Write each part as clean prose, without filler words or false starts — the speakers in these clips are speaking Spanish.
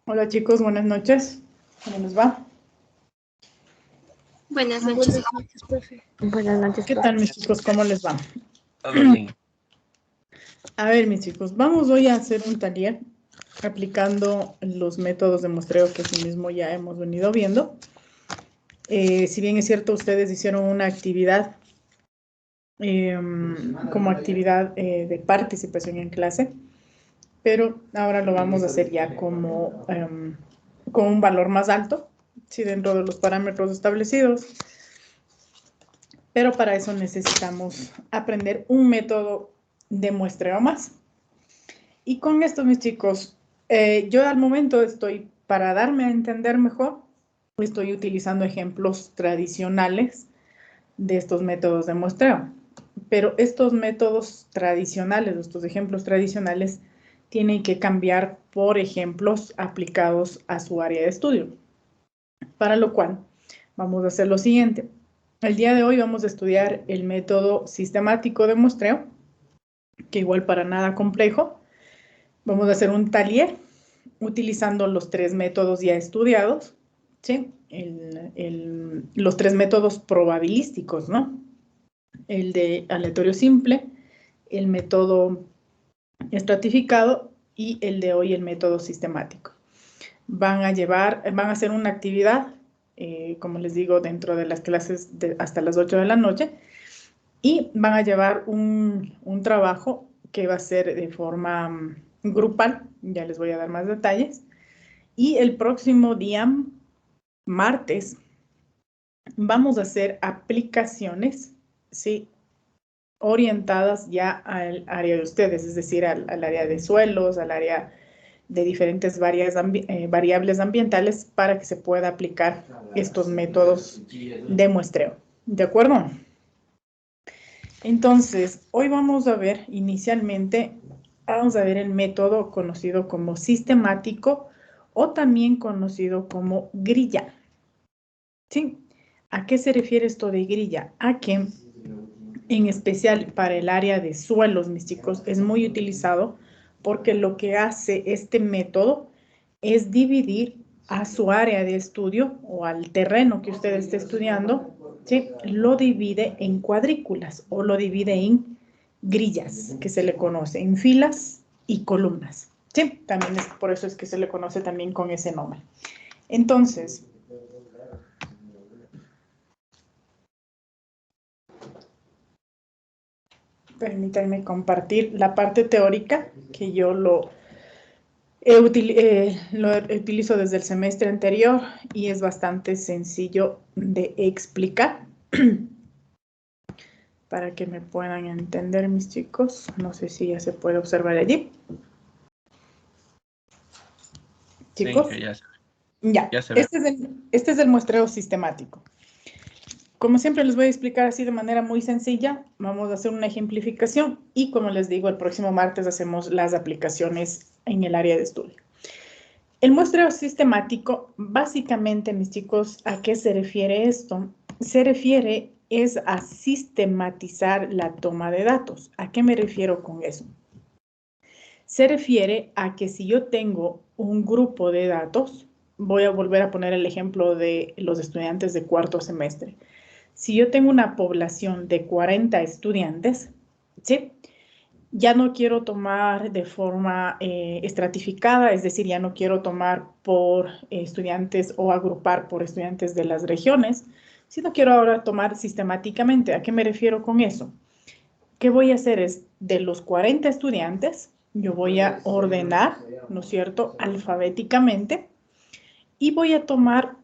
Hola chicos, buenas noches. ¿Cómo les va? Buenas noches. Profe. Buenas noches, ¿Qué profe. tal mis chicos? ¿Cómo les va? Todo bien. A ver mis chicos, vamos hoy a hacer un taller aplicando los métodos de muestreo que sí mismo ya hemos venido viendo. Si bien es cierto, ustedes hicieron una actividad como actividad de participación en clase, pero ahora lo vamos a hacer ya como con un valor más alto, sí, dentro de los parámetros establecidos. Pero para eso necesitamos aprender un método de muestreo más. Y con esto, mis chicos, yo al momento estoy, para darme a entender mejor, estoy utilizando ejemplos tradicionales de estos métodos de muestreo. Pero estos métodos tradicionales, estos ejemplos tradicionales, tienen que cambiar por ejemplos aplicados a su área de estudio. Para lo cual, vamos a hacer lo siguiente. El día de hoy vamos a estudiar el método sistemático de muestreo, que igual para nada complejo. Vamos a hacer un taller utilizando los tres métodos ya estudiados, ¿sí? Los tres métodos probabilísticos, ¿no? El de aleatorio simple, el método estratificado y el de hoy el método sistemático. Van a hacer una actividad, como les digo, dentro de las clases hasta las 8 de la noche, y van a llevar un trabajo que va a ser de forma grupal, ya les voy a dar más detalles, y el próximo día, martes, vamos a hacer aplicaciones, ¿sí?, orientadas ya al área de ustedes, es decir, al área de suelos, al área de diferentes variables ambientales para que se pueda aplicar estos métodos de muestreo. ¿De acuerdo? Entonces, hoy vamos a ver inicialmente, vamos a ver el método conocido como sistemático o también conocido como grilla. ¿Sí? ¿A qué se refiere esto de grilla? A que, en especial para el área de suelos, mis chicos, es muy utilizado porque lo que hace este método es dividir a su área de estudio o al terreno que usted esté estudiando, ¿sí?, lo divide en cuadrículas o lo divide en grillas, que se le conoce, en filas y columnas. Sí, también es por eso es que se le conoce también con ese nombre. Entonces, permítanme compartir la parte teórica que yo lo utilizo desde el semestre anterior y es bastante sencillo de explicar para que me puedan entender mis chicos. No sé si ya se puede observar allí. Chicos. Sí, Ya se ve. Este es el muestreo sistemático. Como siempre les voy a explicar así de manera muy sencilla, vamos a hacer una ejemplificación y como les digo, el próximo martes hacemos las aplicaciones en el área de estudio. El muestreo sistemático, básicamente, mis chicos, ¿a qué se refiere esto? Se refiere es a sistematizar la toma de datos. ¿A qué me refiero con eso? Se refiere a que si yo tengo un grupo de datos, voy a volver a poner el ejemplo de los estudiantes de cuarto semestre. Si yo tengo una población de 40 estudiantes, ¿sí?, ya no quiero tomar de forma estratificada, es decir, ya no quiero tomar por estudiantes o agrupar por estudiantes de las regiones, sino quiero ahora tomar sistemáticamente. ¿A qué me refiero con eso? ¿Qué voy a hacer? Es de los 40 estudiantes, yo voy a ordenar, ¿no es cierto?, alfabéticamente y voy a tomar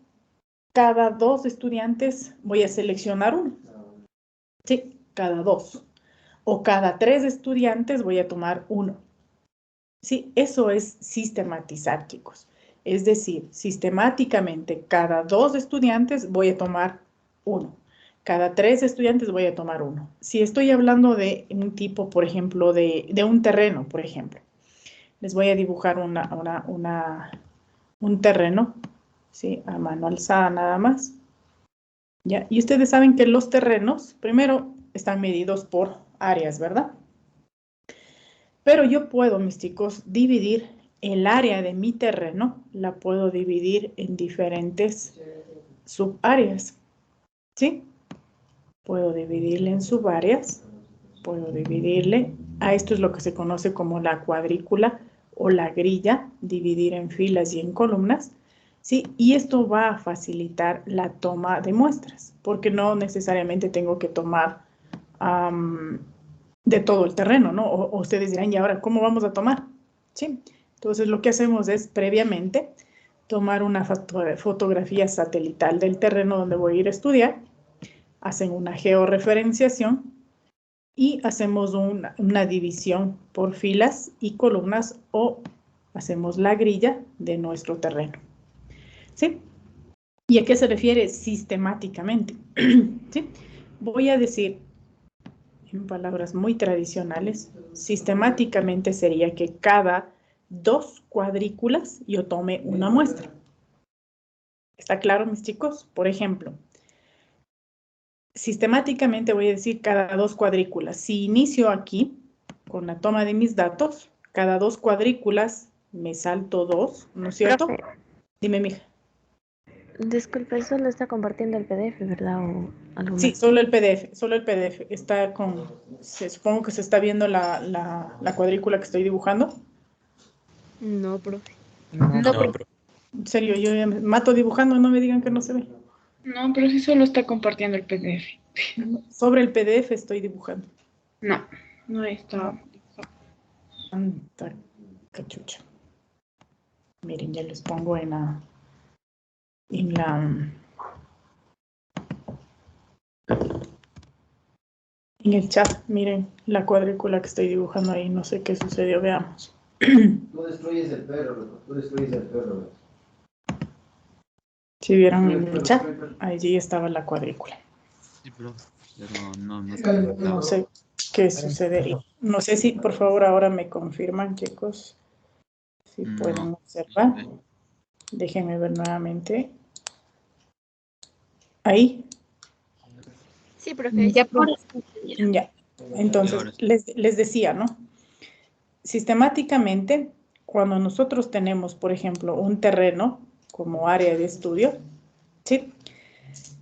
cada 2 estudiantes, voy a seleccionar uno. Sí, cada 2. O cada 3 estudiantes voy a tomar uno. Sí, eso es sistematizar, chicos. Es decir, sistemáticamente cada 2 estudiantes voy a tomar uno. Cada 3 estudiantes voy a tomar uno. Si estoy hablando de un tipo, por ejemplo, de un terreno, por ejemplo. Les voy a dibujar un terreno, ¿sí?, a mano alzada nada más. ¿Ya? Y ustedes saben que los terrenos, primero, están medidos por áreas, ¿verdad? Pero yo puedo, mis chicos, dividir el área de mi terreno la puedo dividir en diferentes subáreas, ¿sí? Puedo dividirle en subáreas, puedo dividirle, a esto es lo que se conoce como la cuadrícula o la grilla, dividir en filas y en columnas, ¿sí? Y esto va a facilitar la toma de muestras, porque no necesariamente tengo que tomar de todo el terreno, ¿no? O ustedes dirán, ¿y ahora cómo vamos a tomar? ¿Sí? Entonces, lo que hacemos es previamente tomar una fotografía satelital del terreno donde voy a ir a estudiar, hacen una georreferenciación y hacemos una división por filas y columnas o hacemos la grilla de nuestro terreno. ¿Sí? ¿Y a qué se refiere sistemáticamente? ¿Sí? Voy a decir, en palabras muy tradicionales, sistemáticamente sería que cada 2 cuadrículas yo tome una muestra. ¿Está claro, mis chicos? Por ejemplo, sistemáticamente voy a decir cada 2 cuadrículas. Si inicio aquí con la toma de mis datos, cada 2 cuadrículas me salto 2, ¿no es cierto? Profe, Dime, mija. disculpe, eso lo está compartiendo el PDF, ¿verdad? O algo Sí, más. solo el PDF, solo el PDF. Está con, supongo que se está viendo la cuadrícula que estoy dibujando. No, profe. No, profe. En serio, yo ya me mato dibujando, no me digan que no se ve. No, pero sí solo está compartiendo el PDF. Sobre el PDF estoy dibujando. No, no está. Anta cachucha. Miren, ya les pongo en el chat. Miren la cuadrícula que estoy dibujando ahí. No sé qué sucedió, veamos. Tú destruyes el perro, loco. Tú destruyes el perro, loco. Si vieron en el chat, allí estaba la cuadrícula. Sí, profe, pero no No sé qué sucedería. No sé si, por favor, ahora me confirman, chicos, si pueden observar. Déjenme ver nuevamente. Ahí. Sí, profe. Ya, profe. Ya. Entonces, les decía, ¿no? Sistemáticamente, cuando nosotros tenemos, por ejemplo, un terreno como área de estudio, ¿sí?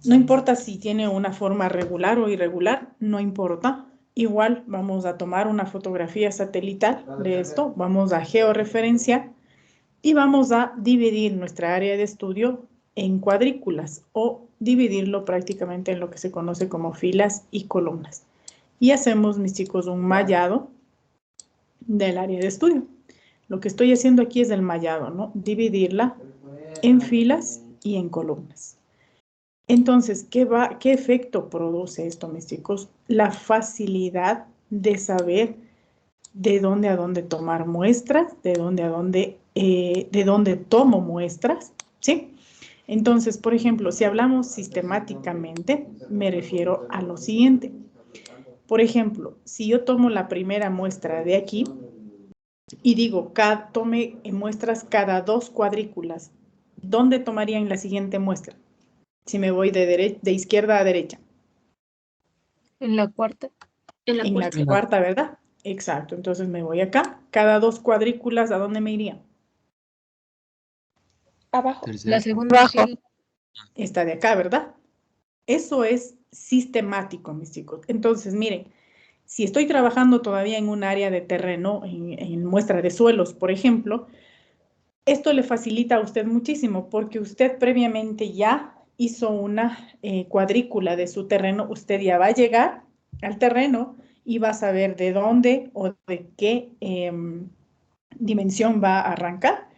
No importa si tiene una forma regular o irregular, no importa. Igual vamos a tomar una fotografía satelital de esto, vamos a georreferenciar y vamos a dividir nuestra área de estudio en cuadrículas o dividirlo prácticamente en lo que se conoce como filas y columnas. Y hacemos, mis chicos, un mallado del área de estudio. Lo que estoy haciendo aquí es el mallado, ¿no? Dividirla en filas y en columnas. Entonces, ¿qué efecto produce esto, mis chicos? La facilidad de saber de dónde a dónde tomar muestras, de dónde tomo muestras, ¿sí? Entonces, por ejemplo, si hablamos sistemáticamente, me refiero a lo siguiente. Por ejemplo, si yo tomo la primera muestra de aquí y digo, tome muestras cada 2 cuadrículas, ¿dónde tomarían la siguiente muestra? Si me voy de izquierda a derecha. En la cuarta. En la cuarta, ¿verdad? Exacto. Entonces me voy acá. Cada 2 cuadrículas, ¿a dónde me iría? Abajo. Tercera. La segunda fila. Esta de acá, ¿verdad? Eso es sistemático, mis chicos. Entonces, miren, si estoy trabajando todavía en un área de terreno, en muestra de suelos, por ejemplo, esto le facilita a usted muchísimo porque usted previamente ya hizo una cuadrícula de su terreno, usted ya va a llegar al terreno y va a saber de dónde o de qué dimensión va a arrancar.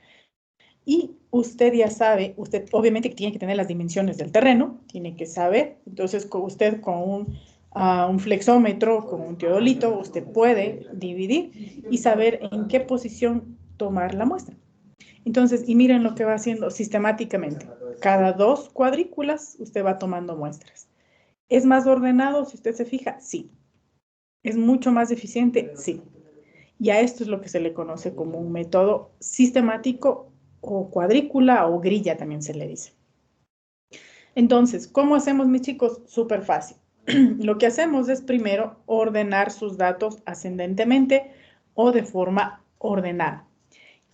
Y usted ya sabe, usted obviamente tiene que tener las dimensiones del terreno, tiene que saber, entonces usted con un flexómetro, con un teodolito, usted puede dividir y saber en qué posición tomar la muestra. Entonces, y miren lo que va haciendo sistemáticamente. Cada 2 cuadrículas usted va tomando muestras. ¿Es más ordenado si usted se fija? Sí. ¿Es mucho más eficiente? Sí. Y a esto es lo que se le conoce como un método sistemático o cuadrícula o grilla también se le dice. Entonces, ¿cómo hacemos, mis chicos? Súper fácil. Lo que hacemos es primero ordenar sus datos ascendentemente o de forma ordenada.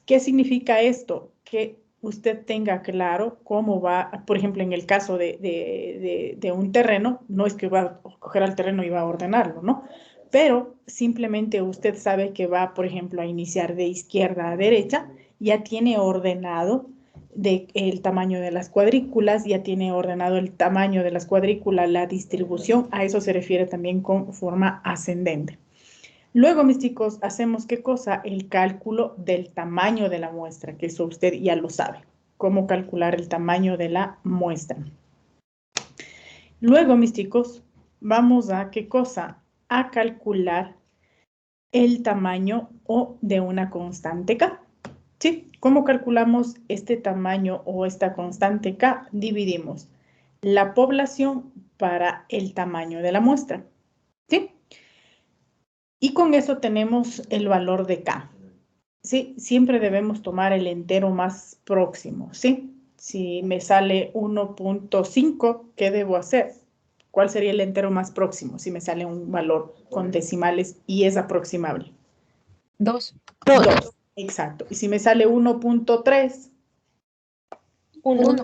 ¿Qué significa esto? Que usted tenga claro cómo va, por ejemplo, en el caso de un terreno, no es que va a coger al terreno y va a ordenarlo, ¿no? Pero simplemente usted sabe que va, por ejemplo, a iniciar de izquierda a derecha, ya tiene ordenado el tamaño de las cuadrículas, ya tiene ordenado el tamaño de las cuadrículas, la distribución, a eso se refiere también con forma ascendente. Luego, mis chicos, hacemos ¿qué cosa? El cálculo del tamaño de la muestra, que eso usted ya lo sabe, cómo calcular el tamaño de la muestra. Luego, mis chicos, vamos a ¿qué cosa? A calcular el tamaño o de una constante K. ¿Sí? ¿Cómo calculamos este tamaño o esta constante K? Dividimos la población para el tamaño de la muestra. ¿Sí? Y con eso tenemos el valor de K. ¿Sí? Siempre debemos tomar el entero más próximo, ¿sí? Si me sale 1.5, ¿qué debo hacer? ¿Cuál sería el entero más próximo si me sale un valor con decimales y es aproximable? 2. 2, exacto. Y si me sale 1.3, 1.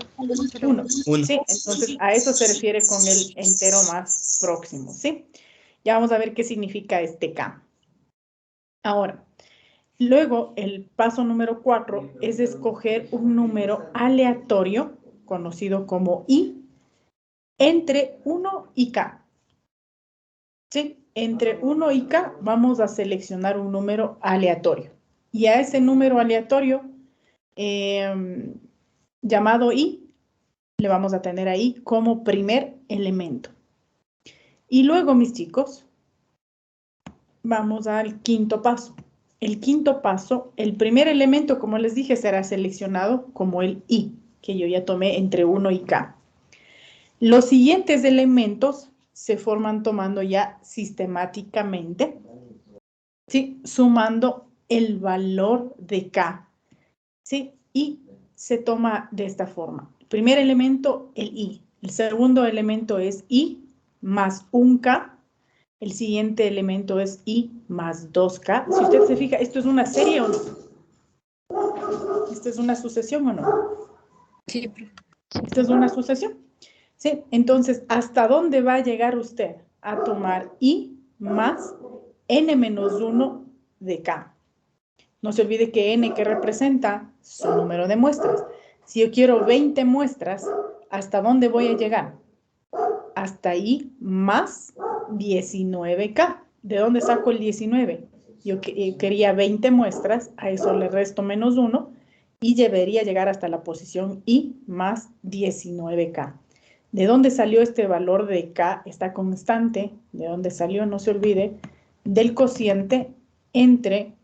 1. Sí, entonces a eso se refiere con el entero más próximo, ¿sí? Ya vamos a ver qué significa este K. Ahora, luego el paso número 4 es escoger un número aleatorio, conocido como I, entre 1 y K. ¿Sí? Entre 1 y K vamos a seleccionar un número aleatorio. Y a ese número aleatorio llamado I, le vamos a tener ahí como primer elemento. Y luego, mis chicos, vamos al quinto paso. El quinto paso, el primer elemento, como les dije, será seleccionado como el I, que yo ya tomé entre 1 y K. Los siguientes elementos se forman tomando ya sistemáticamente, ¿sí? Sumando el valor de K, ¿sí? Y se toma de esta forma. El primer elemento, el I. El segundo elemento es I más un K. El siguiente elemento es I más 2K. Si usted se fija, ¿esto es una serie o no? ¿Esto es una sucesión o no? Sí, profe. Esto es una sucesión. ¿Sí? Entonces, ¿hasta dónde va a llegar usted? A tomar I más N menos 1 de K. No se olvide que N que representa su número de muestras. Si yo quiero 20 muestras, ¿hasta dónde voy a llegar? Hasta I más 19K. ¿De dónde saco el 19? Yo quería 20 muestras, a eso le resto menos 1 y debería llegar hasta la posición I más 19K. ¿De dónde salió este valor de K, esta constante? ¿De dónde salió? No se olvide del cociente entre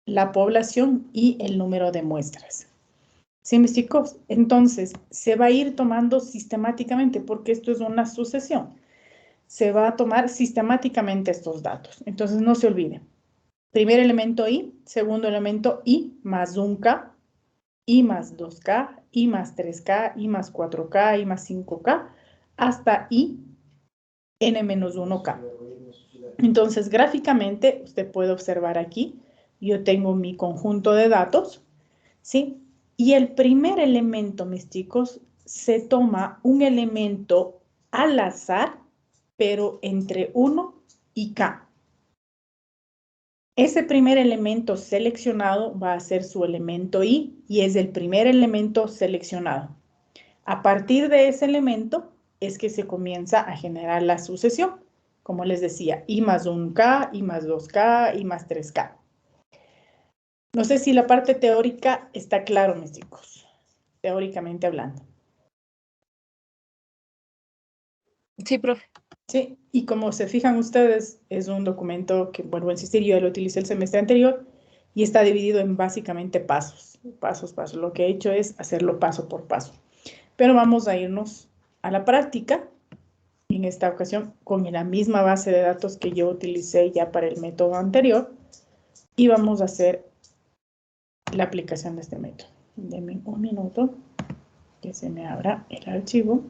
la población y el número de muestras. ¿Sí, mis chicos? Entonces, se va a ir tomando sistemáticamente, porque esto es una sucesión. Se va a tomar sistemáticamente estos datos. Entonces, no se olvide. Primer elemento I, segundo elemento I más 1K, I más 2K, I más 3K, I más 4K, I más 5K, hasta I, N menos 1K. Entonces, gráficamente, usted puede observar aquí, yo tengo mi conjunto de datos, ¿sí? Y el primer elemento, mis chicos, se toma un elemento al azar, pero entre 1 y K. Ese primer elemento seleccionado va a ser su elemento I y es el primer elemento seleccionado. A partir de ese elemento es que se comienza a generar la sucesión. Como les decía, I más 1K, I más 2K, I más 3K. No sé si la parte teórica está claro, mis chicos, teóricamente hablando. Sí, profe. Sí, y como se fijan ustedes, es un documento que, vuelvo a insistir, yo ya lo utilicé el semestre anterior y está dividido en básicamente pasos. Lo que he hecho es hacerlo paso por paso. Pero vamos a irnos a la práctica, en esta ocasión con la misma base de datos que yo utilicé ya para el método anterior, y vamos a hacer la aplicación de este método. Denme un minuto que se me abra el archivo.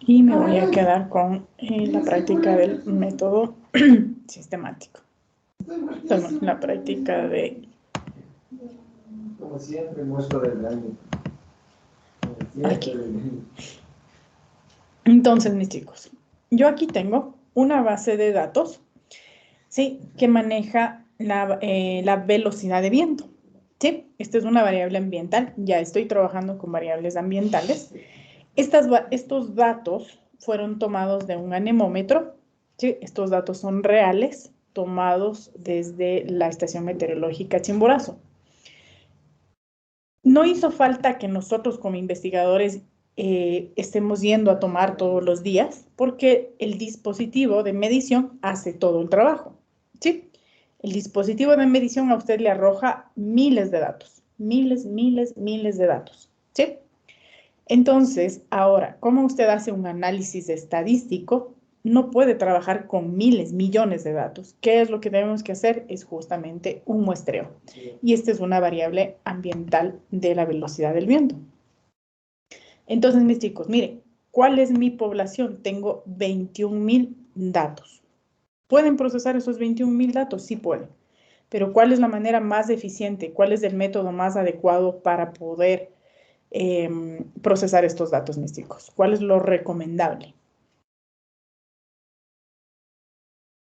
Y me voy a quedar con la práctica del método sistemático. Entonces, la práctica de... Como siempre, muestro del año. Aquí. Entonces, mis chicos, yo aquí tengo una base de datos, ¿sí? Que maneja la velocidad de viento, ¿sí? Esta es una variable ambiental. Ya estoy trabajando con variables ambientales. Estos datos fueron tomados de un anemómetro, ¿sí? Estos datos son reales, tomados desde la estación meteorológica Chimborazo. No hizo falta que nosotros como investigadores estemos yendo a tomar todos los días, porque el dispositivo de medición hace todo el trabajo, ¿sí? El dispositivo de medición a usted le arroja miles de datos, miles de datos, ¿sí? Entonces, ahora, ¿cómo usted hace un análisis estadístico? No puede trabajar con miles, millones de datos. ¿Qué es lo que tenemos que hacer? Es justamente un muestreo. Y esta es una variable ambiental de la velocidad del viento. Entonces, mis chicos, miren, ¿cuál es mi población? Tengo 21,000 datos. ¿Pueden procesar esos 21,000 datos? Sí pueden. Pero ¿cuál es la manera más eficiente? ¿Cuál es el método más adecuado para poder procesar estos datos, mis chicos? ¿Cuál es lo recomendable?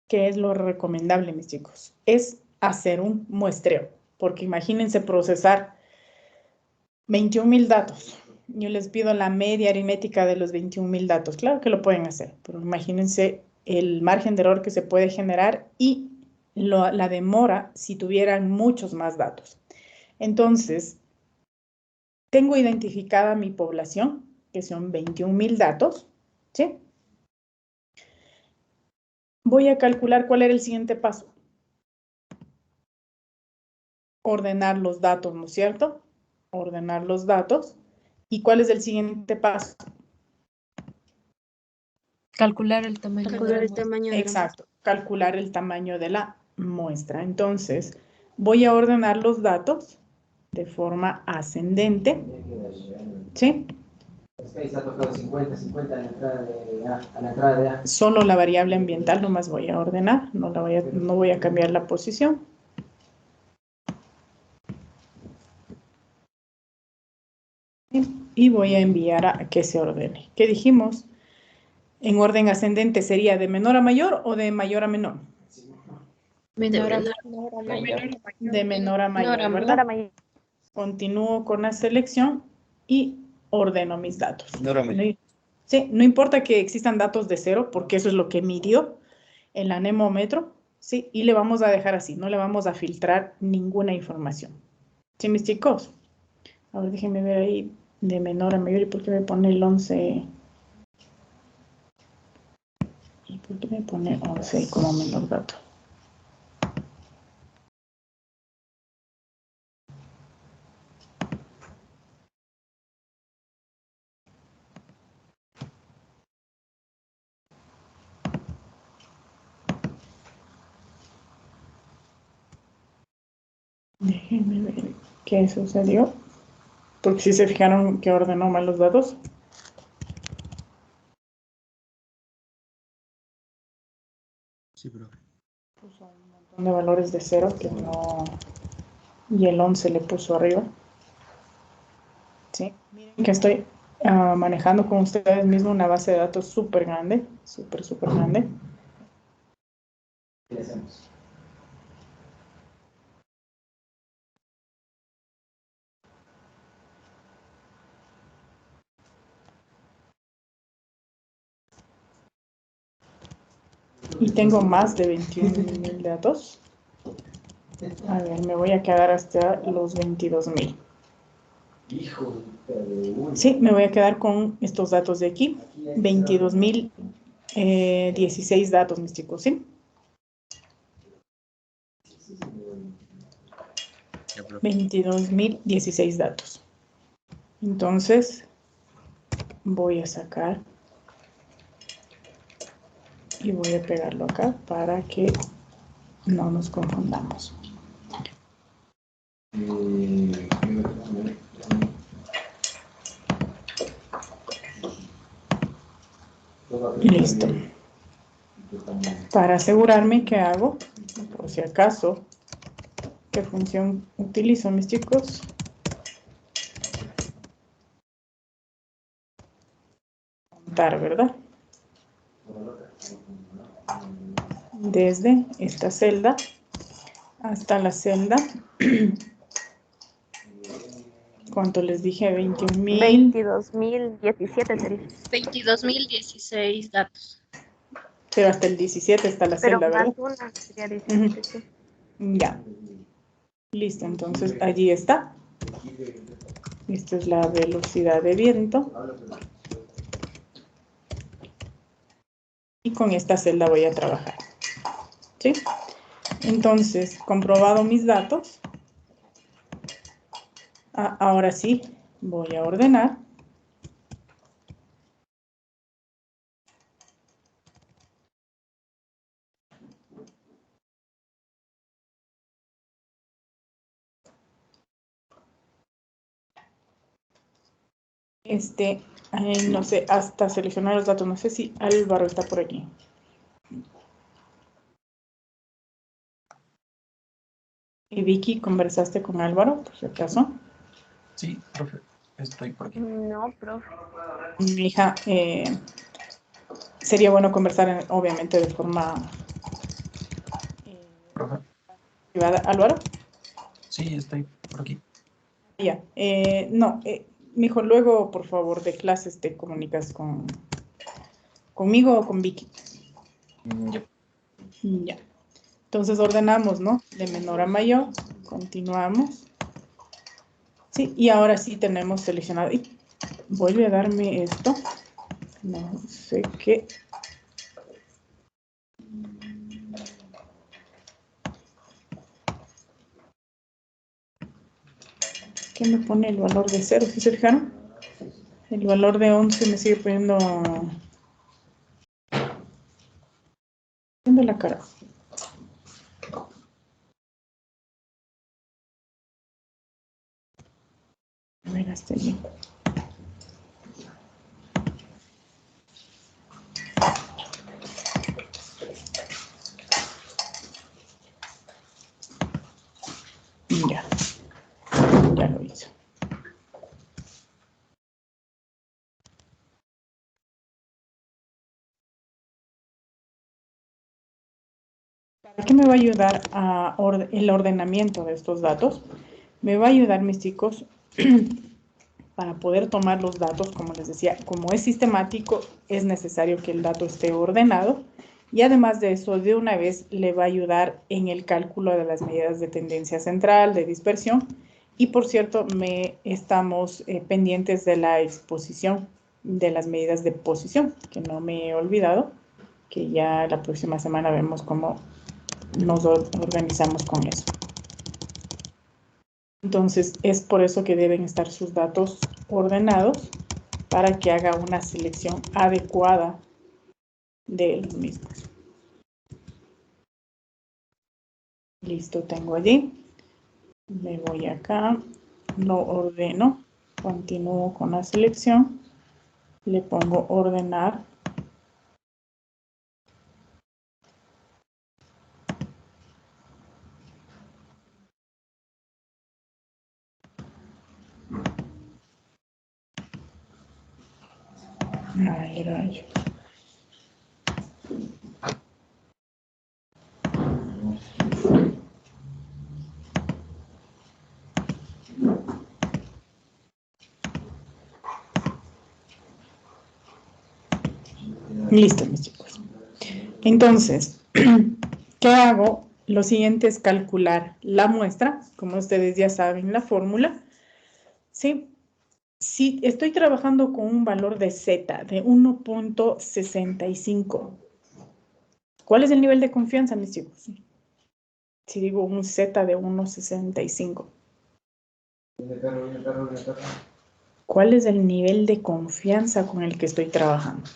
¿Qué es lo recomendable, mis chicos? Es hacer un muestreo, porque imagínense procesar 21,000 datos. Yo les pido la media aritmética de los 21,000 datos. Claro que lo pueden hacer, pero imagínense el margen de error que se puede generar y la demora si tuvieran muchos más datos. Entonces, tengo identificada mi población, que son 21,000 datos, ¿sí? Voy a calcular cuál era el siguiente paso. Ordenar los datos, ¿no es cierto? Ordenar los datos. ¿Y cuál es el siguiente paso? Calcular el tamaño de Calcular la el muestra. tamaño de la Exacto, calcular el tamaño de la muestra. Entonces, voy a ordenar los datos de forma ascendente, ¿sí? Es que ahí está tocado 50 a la entrada de A. A la entrada de A. Solo la variable ambiental nomás voy a ordenar, no voy a cambiar la posición. Y voy a enviar a que se ordene. ¿Qué dijimos? En orden ascendente sería de menor a mayor o de mayor a menor. Menor a De menor a mayor, ¿verdad? Continúo con la selección y ordeno mis datos. Sí, no importa que existan datos de cero, porque eso es lo que midió el anemómetro, ¿sí? Y le vamos a dejar así, no le vamos a filtrar ninguna información. ¿Sí, mis chicos? A ver, déjenme ver ahí de menor a mayor. ¿Y por qué me pone el 11? ¿Y por qué me pone 11 como menor dato? Déjenme ver qué sucedió. Porque si se fijaron que ordenó mal los datos. Sí, profe. Puso un montón de valores de cero que no... Y el 11 le puso arriba. ¿Sí? Miren que estoy manejando con ustedes mismos una base de datos súper grande. Súper grande. ¿Qué hacemos? Y tengo más de 21,000 datos. A ver, me voy a quedar hasta los 22,000. Hijo de uno. Sí, me voy a quedar con estos datos de aquí. 22,016 datos, mis chicos, ¿sí? Ya, profe. 22,016 datos. Entonces, voy a sacar y voy a pegarlo acá para que no nos confundamos. Me Listo. Para asegurarme que hago, por si acaso, ¿qué función utilizo, mis chicos? Contar, ¿verdad? Desde esta celda hasta la celda. ¿Cuánto les dije? 21.000. 22.017 sería. 22.016 datos. Pero hasta el 17 está la Pero celda, más ¿verdad? una sería 17, sí. Ya. Listo, entonces allí está. Esta es la velocidad de viento. Y con esta celda voy a trabajar. ¿Sí? Entonces, comprobado mis datos. Ahora sí, voy a ordenar. No sé, hasta seleccionar los datos. No sé si Álvaro está por aquí. Y Vicky, ¿conversaste con Álvaro, por si acaso? Sí, profe, estoy por aquí. No, profe. Mi hija, sería bueno conversar, obviamente, de forma Profe, privada. ¿Álvaro? sí, estoy por aquí. Ya. No, mi hijo, luego, por favor, de clases te comunicas conmigo o con Vicky. Ya. Ya. Entonces ordenamos, ¿no? De menor a mayor. Continuamos. Sí, y ahora sí tenemos seleccionado. Y vuelve a darme esto. No sé qué. ¿Qué me pone el valor de 0? ¿Sí se fijaron? El valor de 11 me sigue poniendo la cara. A ver, hasta allí. Ya, ya lo hizo. ¿Para qué me va a ayudar el ordenamiento de estos datos? Me va a ayudar, mis chicos, para poder tomar los datos, como les decía, como es sistemático, es necesario que el dato esté ordenado. Y además de eso, de una vez le va a ayudar en el cálculo de las medidas de tendencia central, de dispersión. Y por cierto, estamos pendientes de la exposición de las medidas de posición, que no me he olvidado, que ya la próxima semana vemos cómo nos organizamos con eso. Entonces, es por eso que deben estar sus datos ordenados para que haga una selección adecuada de los mismos. Listo, tengo allí. Me voy acá, lo ordeno, continúo con la selección, le pongo ordenar. Ay, rayo. Listo, mis chicos. Entonces, ¿qué hago? Lo siguiente es calcular la muestra, como ustedes ya saben la fórmula, ¿sí? Si estoy trabajando con un valor de Z de 1.65, ¿cuál es el nivel de confianza, mis chicos? Si digo un Z de 1.65. ¿Cuál es el nivel de confianza con el que estoy trabajando?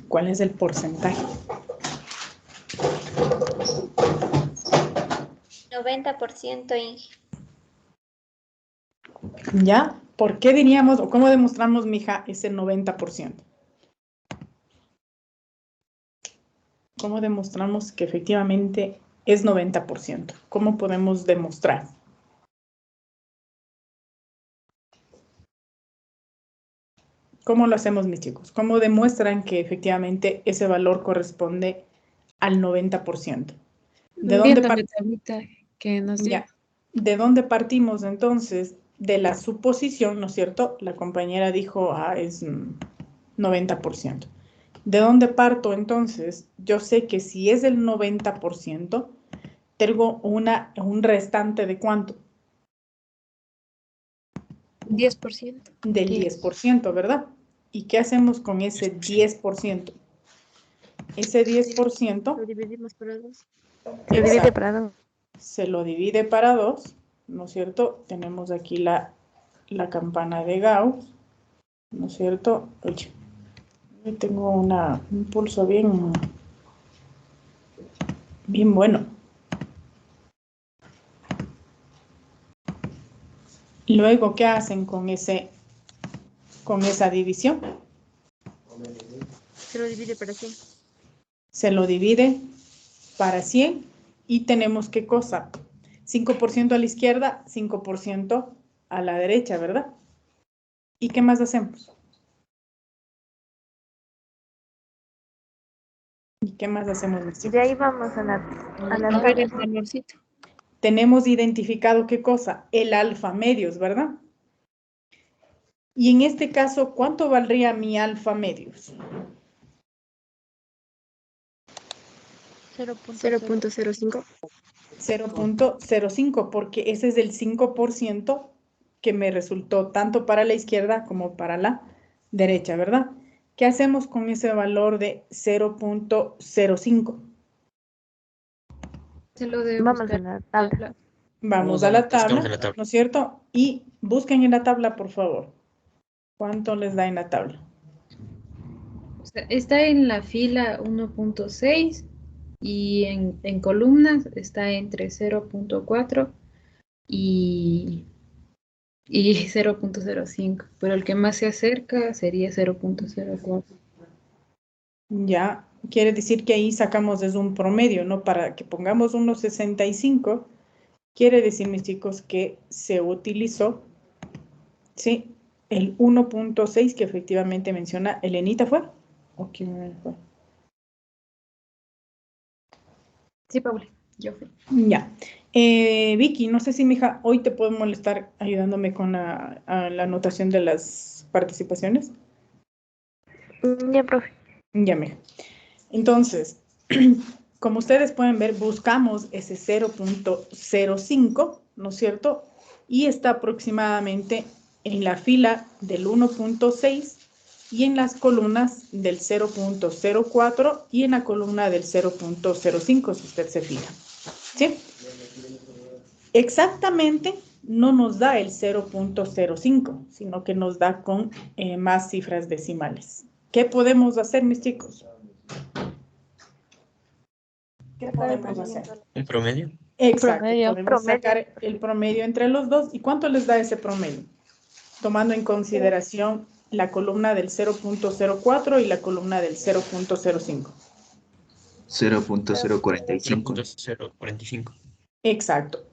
¿Cuál es el porcentaje? 90%, Inge. ¿Ya? ¿Por qué diríamos o cómo demostramos, mija, ese 90%? ¿Cómo demostramos que efectivamente es 90%? ¿Cómo podemos demostrar? ¿Cómo lo hacemos, mis chicos? ¿Cómo demuestran que efectivamente ese valor corresponde al 90%? ¿De dónde Viendo la tablita que nos dio. Ya. ¿De dónde partimos entonces? De la suposición, ¿no es cierto? La compañera dijo, es 90%. ¿De dónde parto entonces? Yo sé que si es el 90%, tengo un restante de ¿cuánto? 10%. Del 10%, ¿verdad? ¿Y qué hacemos con ese 10%? Ese 10%, Lo dividimos por 2. Se Se divide divide para 2. se lo divide para 2, ¿no es cierto? Tenemos aquí la campana de Gauss, ¿no es cierto? Oye, tengo un pulso bien bueno. Luego, ¿qué hacen con esa división? Se lo divide para 100. Se lo divide para 100 y tenemos ¿qué cosa? 5% a la izquierda, 5% a la derecha, ¿verdad? ¿Y qué más hacemos? ¿Y qué más hacemos, mis chicos? De ahí vamos a la A ver el tabla. valorcito. Tenemos identificado ¿qué cosa? El alfa medios, ¿verdad? Y en este caso, ¿cuánto valdría mi alfa medios? 0.05. 0.05, porque ese es el 5% que me resultó tanto para la izquierda como para la derecha, ¿verdad? ¿Qué hacemos con ese valor de 0.05? Se lo de Vamos a buscar. la tabla. Vamos a la tabla, Buscamos en la tabla. ¿no es cierto? Y busquen en la tabla, por favor. ¿Cuánto les da en la tabla? O sea, está en la fila 1.6 y en columnas está entre 0.4 y 0.05, pero el que más se acerca sería 0.04. Ya, quiere decir que ahí sacamos desde un promedio, ¿no? Para que pongamos 1.65, quiere decir, mis chicos, que se utilizó, ¿sí? El 1.6 que efectivamente menciona Elenita, ¿fue? ¿O quién fue? Sí, Paula, yo fui. Ya. Vicky, no sé si, mija, hoy te puedo molestar ayudándome con la anotación de las participaciones. Ya, profe. Ya, mija. Entonces, como ustedes pueden ver, buscamos ese 0.05, ¿no es cierto? Y está aproximadamente en la fila del 1.6 y en las columnas del 0.04 y en la columna del 0.05, si usted se fija. ¿Sí? Exactamente no nos da el 0.05, sino que nos da con más cifras decimales. ¿Qué podemos hacer, mis chicos? ¿Qué podemos hacer? ¿El promedio? Exacto, Promedio. podemos sacar el promedio entre los dos. ¿Y cuánto les da ese promedio? Tomando en consideración la columna del 0.04 y la columna del 0.05. 0.045. 0.045. Exacto.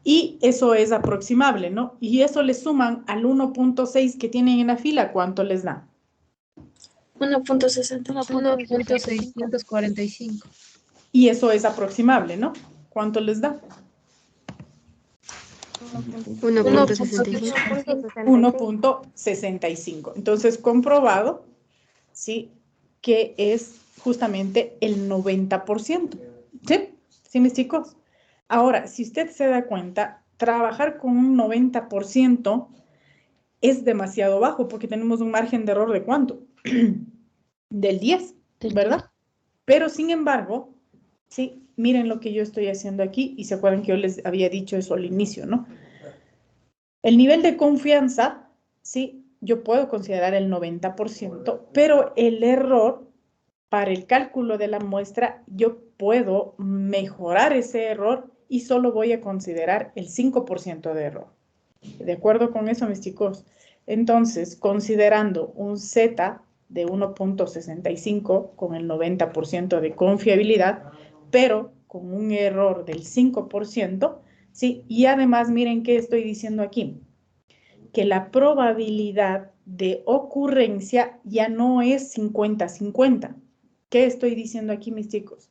Y eso es aproximable, ¿no? Y eso le suman al 1.6 que tienen en la fila, ¿cuánto les da? 1.645. Y eso es aproximable, ¿no? ¿Cuánto les da? 1.65. 1.65. Entonces, comprobado, ¿sí? Que es justamente el 90%. ¿Sí? ¿Sí, mis chicos? Ahora, si usted se da cuenta, trabajar con un 90% es demasiado bajo porque tenemos un margen de error de ¿cuánto? Del 10, ¿verdad? Pero, sin embargo, sí, miren lo que yo estoy haciendo aquí y se acuerdan que yo les había dicho eso al inicio, ¿no? El nivel de confianza, sí, yo puedo considerar el 90%, pero el error para el cálculo de la muestra, yo puedo mejorar ese error y solo voy a considerar el 5% de error. ¿De acuerdo con eso, mis chicos? Entonces, considerando un Z de 1.65 con el 90% de confiabilidad, pero con un error del 5%, ¿sí? Y además, miren qué estoy diciendo aquí, que la probabilidad de ocurrencia ya no es 50-50. ¿Qué estoy diciendo aquí, mis chicos?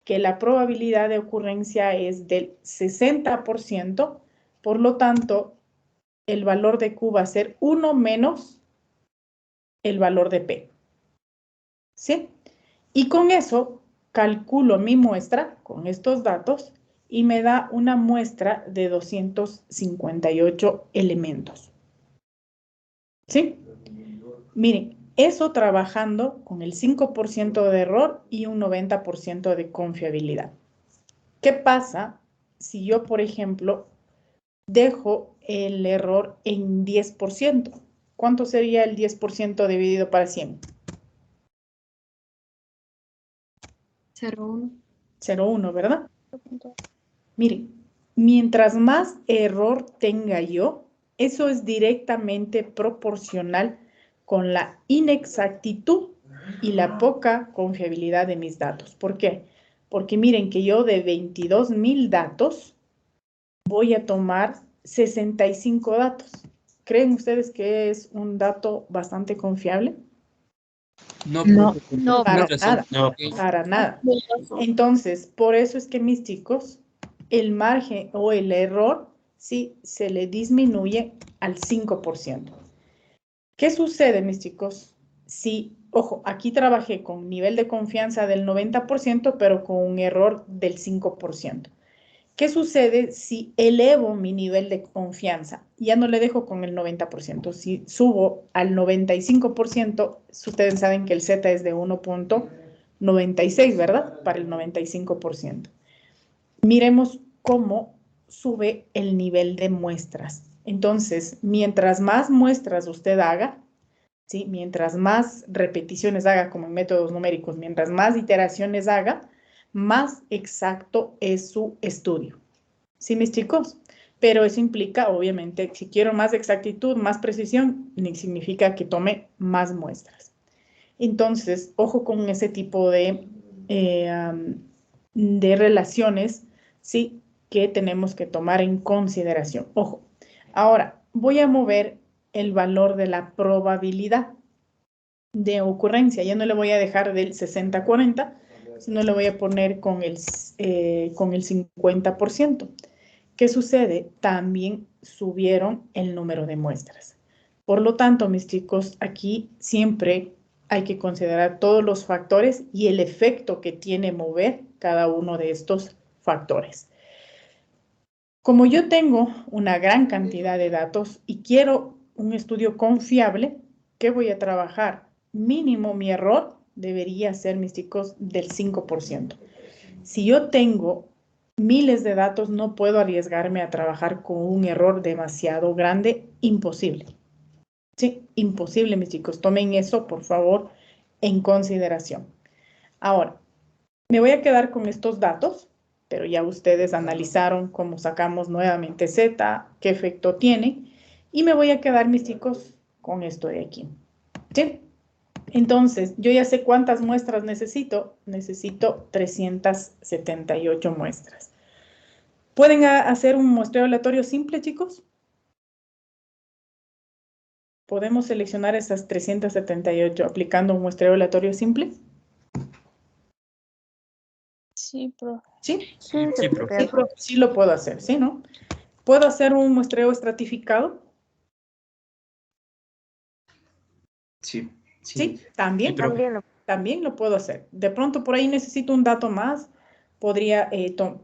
Que la probabilidad de ocurrencia es del 60%, por lo tanto, el valor de Q va a ser 1 menos el valor de P. ¿Sí? Y con eso calculo mi muestra con estos datos y me da una muestra de 258 elementos. ¿Sí? Miren, eso trabajando con el 5% de error y un 90% de confiabilidad. ¿Qué pasa si yo, por ejemplo, dejo el error en 10%? ¿Cuánto sería el 10% dividido para 100? 0,1. 0,1, ¿verdad? Miren, mientras más error tenga yo, eso es directamente proporcional con la inexactitud y la poca confiabilidad de mis datos. ¿Por qué? Porque miren que yo de 22,000 datos voy a tomar 65 datos. ¿Creen ustedes que es un dato bastante confiable? No, No. profe, No, Para tiene razón. nada, No, para nada. Entonces, por eso es que mis chicos, el margen o el error, sí, se le disminuye al 5%. ¿Qué sucede, mis chicos? Si, ojo, aquí trabajé con nivel de confianza del 90%, pero con un error del 5%. ¿Qué sucede si elevo mi nivel de confianza? Ya no le dejo con el 90%. Si subo al 95%, ustedes saben que el Z es de 1.96, ¿verdad? Para el 95%. Miremos cómo sube el nivel de muestras. Entonces, mientras más muestras usted haga, ¿sí? Mientras más repeticiones haga como en métodos numéricos, mientras más iteraciones haga, más exacto es su estudio. ¿Sí, mis chicos? Pero eso implica, obviamente, si quiero más exactitud, más precisión, significa que tome más muestras. Entonces, ojo con ese tipo de relaciones, ¿sí? Que tenemos que tomar en consideración. Ojo. Ahora, voy a mover el valor de la probabilidad de ocurrencia. Ya no le voy a dejar del 60-40, sino le voy a poner con el 50%. ¿Qué sucede? También subieron el número de muestras. Por lo tanto, mis chicos, aquí siempre hay que considerar todos los factores y el efecto que tiene mover cada uno de estos factores. Como yo tengo una gran cantidad de datos y quiero un estudio confiable, ¿qué voy a trabajar? Mínimo mi error debería ser, mis chicos, del 5%. Si yo tengo miles de datos, no puedo arriesgarme a trabajar con un error demasiado grande, imposible. Sí, imposible, mis chicos. Tomen eso, por favor, en consideración. Ahora, me voy a quedar con estos datos, pero ya ustedes analizaron cómo sacamos nuevamente Z, qué efecto tiene, y me voy a quedar, mis chicos, con esto de aquí. ¿Sí? Entonces, yo ya sé cuántas muestras necesito. Necesito 378 muestras. ¿Pueden hacer un muestreo aleatorio simple, chicos? ¿Podemos seleccionar esas 378 aplicando un muestreo aleatorio simple? Sí, profe. ¿Sí? Sí, Sí, se profe. puede. Sí lo puedo hacer, ¿sí, no? ¿Puedo hacer un muestreo estratificado? Sí. Sí, Sí, también. profe. También lo puedo hacer. De pronto por ahí necesito un dato más. Podría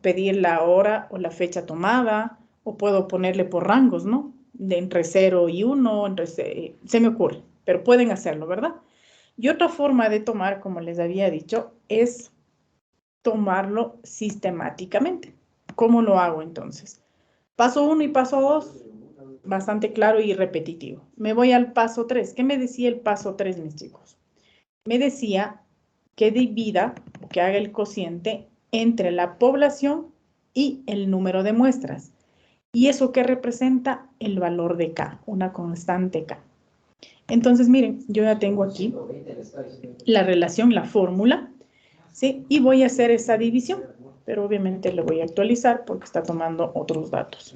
pedir la hora o la fecha tomada, o puedo ponerle por rangos, ¿no? De entre 0 y 1, se me ocurre, pero pueden hacerlo, ¿verdad? Y otra forma de tomar, como les había dicho, es tomarlo sistemáticamente. ¿Cómo lo hago entonces? Paso 1 y paso 2, bastante claro y repetitivo. Me voy al paso 3. ¿Qué me decía el paso 3, mis chicos? Me decía que divida, que haga el cociente entre la población y el número de muestras. ¿Y eso qué representa? El valor de K, una constante K. Entonces, miren, yo ya tengo aquí la relación, la fórmula, ¿sí? Y voy a hacer esa división, pero obviamente le voy a actualizar porque está tomando otros datos.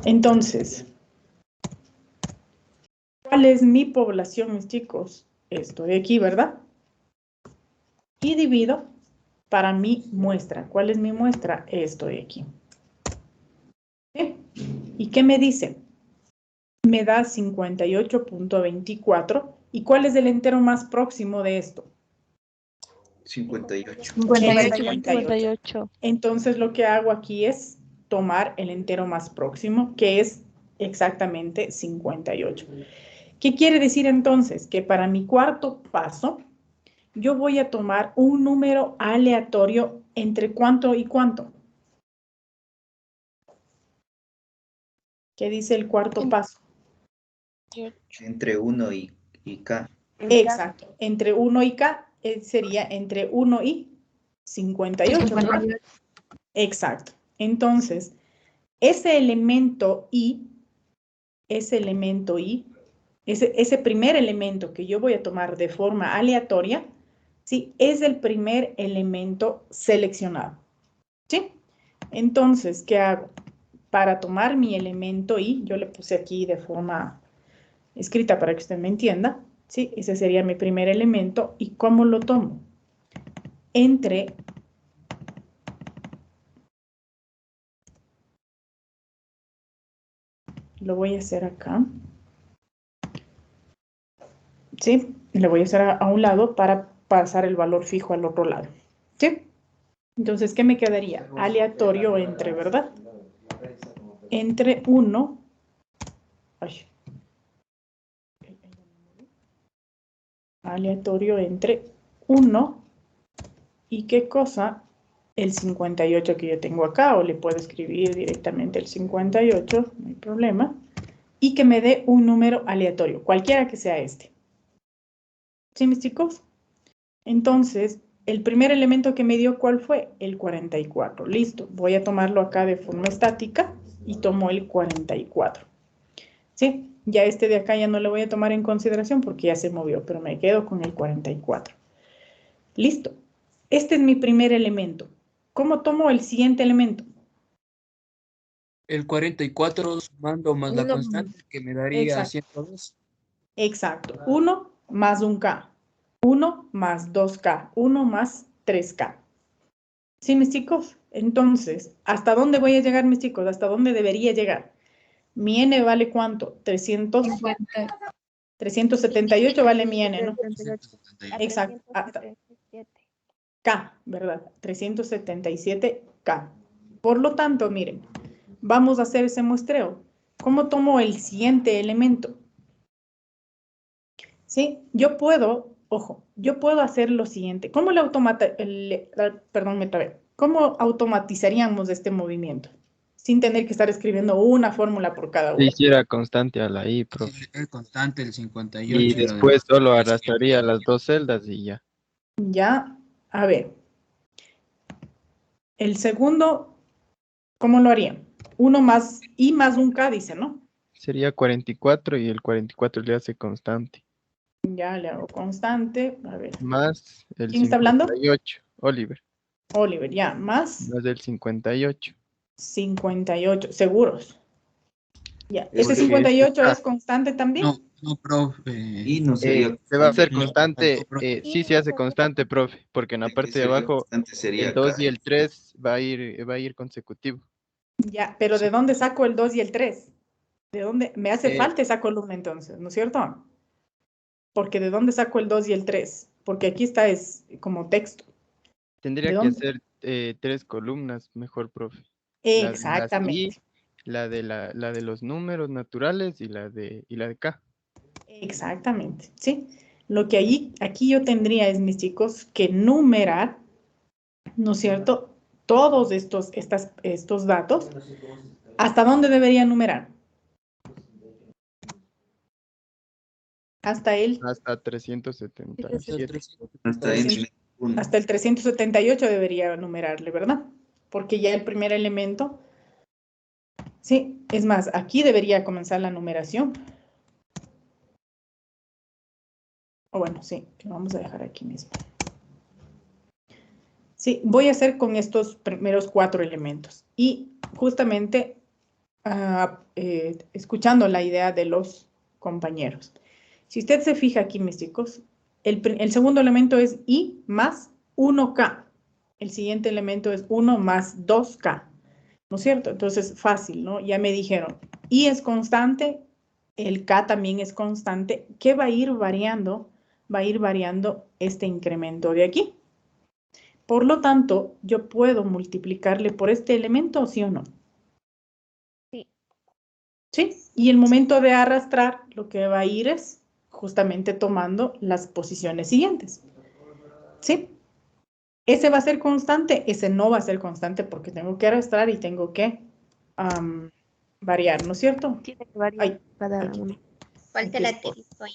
Entonces, ¿cuál es mi población, mis chicos? Esto de aquí, ¿verdad? Y divido para mi muestra. ¿Cuál es mi muestra? Esto de aquí. ¿Sí? ¿Y qué me dice? Me da 58.24. ¿Y cuál es el entero más próximo de esto? 58. 58. Entonces lo que hago aquí es tomar el entero más próximo, que es exactamente 58. ¿Qué quiere decir entonces? Que para mi cuarto paso, yo voy a tomar un número aleatorio entre cuánto y cuánto. ¿Qué dice el cuarto paso? Entre 1 y K. Exacto. Entre 1 y K sería entre 1 y 58, ¿verdad? Exacto. Entonces, ese elemento I, ese primer elemento que yo voy a tomar de forma aleatoria, ¿sí? Es el primer elemento seleccionado, ¿sí? Entonces, ¿qué hago? Para tomar mi elemento I, yo le puse aquí de forma escrita para que usted me entienda, ¿sí? Ese sería mi primer elemento. ¿Y cómo lo tomo? Lo voy a hacer acá, ¿sí? Le voy a hacer a un lado para pasar el valor fijo al otro lado, ¿sí? Entonces, ¿qué me quedaría? Aleatorio entre, ¿verdad? Entre 1, aleatorio entre 1 y ¿qué cosa? El 58 que yo tengo acá, o le puedo escribir directamente el 58, no hay problema, y que me dé un número aleatorio, cualquiera que sea este. ¿Sí, mis chicos? Entonces, el primer elemento que me dio, ¿cuál fue? El 44. Listo, voy a tomarlo acá de forma estática y tomo el 44. ¿Sí? Ya este de acá ya no lo voy a tomar en consideración porque ya se movió, pero me quedo con el 44. Listo. Este es mi primer elemento. ¿Cómo tomo el siguiente elemento? El 44 sumando más la constante que me daría Exacto. 102. Exacto. 1 más un K. 1 más 2K. 1 más 3K. ¿Sí, mis chicos? Entonces, ¿hasta dónde voy a llegar, mis chicos? ¿Hasta dónde debería llegar? Mi N vale ¿cuánto? 378 vale mi N, ¿no? 378. Exacto. Hasta K, ¿verdad? 377K. Por lo tanto, miren, vamos a hacer ese muestreo. ¿Cómo tomo el siguiente elemento? ¿Sí? Yo puedo, ojo, yo puedo hacer lo siguiente. ¿Cómo ¿Cómo automatizaríamos este movimiento? Sin tener que estar escribiendo una fórmula por cada Se uno. hiciera constante a la I, Sí, profe. el constante, el 58 Y y lo después demás. solo arrastraría las dos celdas y ya. Ya, a ver. El segundo, ¿cómo lo haría? 1 más I más un K, dice, ¿no? Sería 44 y el 44 le hace constante. Ya le hago constante. A ver. Más el ¿Quién está hablando? 58, Oliver. Oliver, ya. Más Más del 58. 58. ¿Seguros? Ya. Es ¿Ese que 58 es constante también? No, profe. y no sería Se va a hacer No, constante, profe. sí se hace constante, profe, porque en la el que parte de sería abajo constante el sería 2 K. y el 3 va a ir consecutivo. Ya, pero ¿de Sí. dónde saco el 2 y el 3? ¿De dónde? Me hace Eh, falta esa columna entonces, ¿no es cierto? Porque ¿de dónde saco el 2 y el 3? Porque aquí está es como texto. ¿De Tendría que dónde? ser 3 columnas, mejor, profe. La de las I, Exactamente. la de los números naturales y la de K. Exactamente, ¿sí? Lo que aquí yo tendría es, mis chicos, que numerar, ¿no es cierto? Todos estos datos. ¿Hasta dónde debería numerar? Hasta el, Hasta Hasta 377. Hasta ahí no hay ninguno. hasta el 378 debería numerarle, ¿verdad? Porque ya el primer elemento Sí, es más, aquí debería comenzar la numeración. O bueno, sí, lo vamos a dejar aquí mismo. Sí, voy a hacer con estos primeros 4 elementos. Y justamente escuchando la idea de los compañeros. Si usted se fija aquí, mis chicos, el segundo elemento es I más 1K. El siguiente elemento es 1 más 2K. ¿No es cierto? Entonces, fácil, ¿no? Ya me dijeron, I es constante, el K también es constante. ¿Qué va a ir variando? Va a ir variando este incremento de aquí. Por lo tanto, yo puedo multiplicarle por este elemento, ¿sí o no? Sí. ¿Sí? Y el momento de arrastrar, lo que va a ir es justamente tomando las posiciones siguientes. ¿Sí? Ese va a ser constante, ese no va a ser constante porque tengo que arrastrar y tengo que variar, ¿no es cierto? Tiene que variar cada aquí. uno. Falta el asterisco ahí.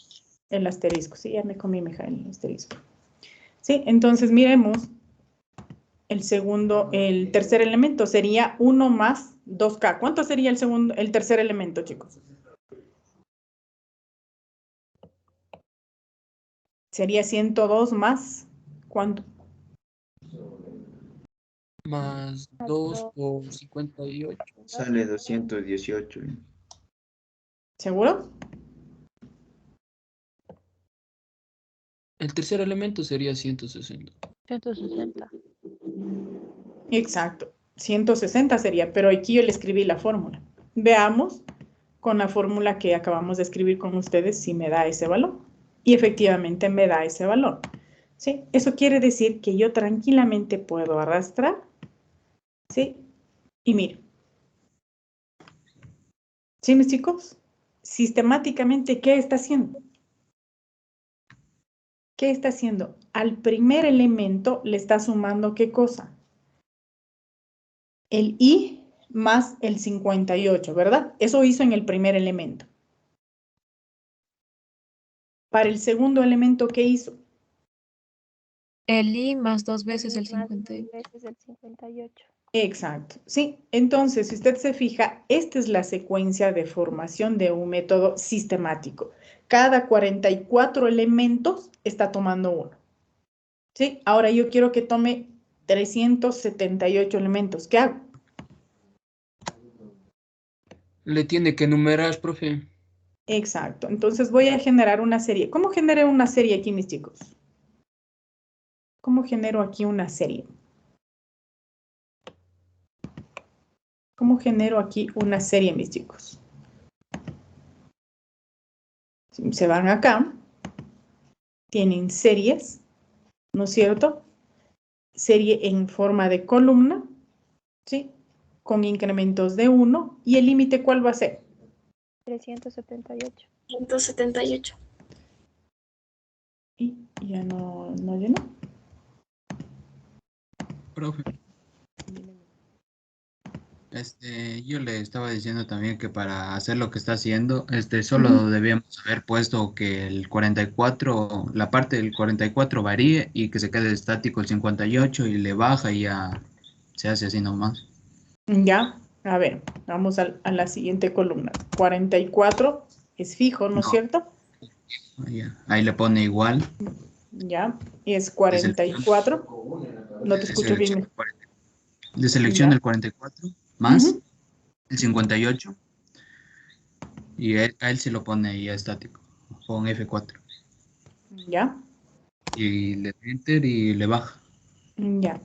El asterisco, sí, ya me comí, el asterisco. Sí, entonces miremos el tercer elemento sería 1 más 2K. ¿Cuánto sería el tercer elemento, chicos? Sería 102 más, ¿cuánto? Más 2 por 58. Sale 218. ¿Seguro? El tercer elemento sería 160. 160. Exacto. 160 sería, pero aquí yo le escribí la fórmula. Veamos con la fórmula que acabamos de escribir con ustedes si me da ese valor. Y efectivamente me da ese valor. ¿Sí? Eso quiere decir que yo tranquilamente puedo arrastrar. ¿Sí? Y mire. ¿Sí, mis chicos? Sistemáticamente, ¿qué está haciendo? ¿Qué está haciendo? Al primer elemento le está sumando ¿qué cosa? El I más el 58, ¿verdad? Eso hizo en el primer elemento. Para el segundo elemento, ¿qué hizo? El I más 2 veces el 58. Veces el 58. Exacto, sí. Entonces, si usted se fija, esta es la secuencia de formación de un método sistemático. Cada 44 elementos está tomando uno. ¿Sí? Ahora yo quiero que tome 378 elementos. ¿Qué hago? Le tiene que numerar, profe. Exacto. Entonces voy a generar una serie. ¿Cómo genero una serie aquí, mis chicos? ¿Cómo genero aquí una serie? ¿Cómo genero aquí una serie, mis chicos? Se van acá. Tienen series, ¿no es cierto? Serie en forma de columna, ¿sí? Con incrementos de 1. ¿Y el límite cuál va a ser? 378. 178. Y ya no llenó. Profe, yo le estaba diciendo también que para hacer lo que está haciendo, solo debíamos haber puesto que el 44, la parte del 44 varíe y que se quede estático el 58 y le baja y ya se hace así nomás. Ya, a ver, vamos a la siguiente columna. 44 es fijo, ¿no es No. cierto? Ahí le pone igual. Ya, y es 44. No te escucho bien. Le selecciona el 44 más el 58 y a él se lo pone ahí estático con F4. Ya. Y le da enter y le baja. Ya.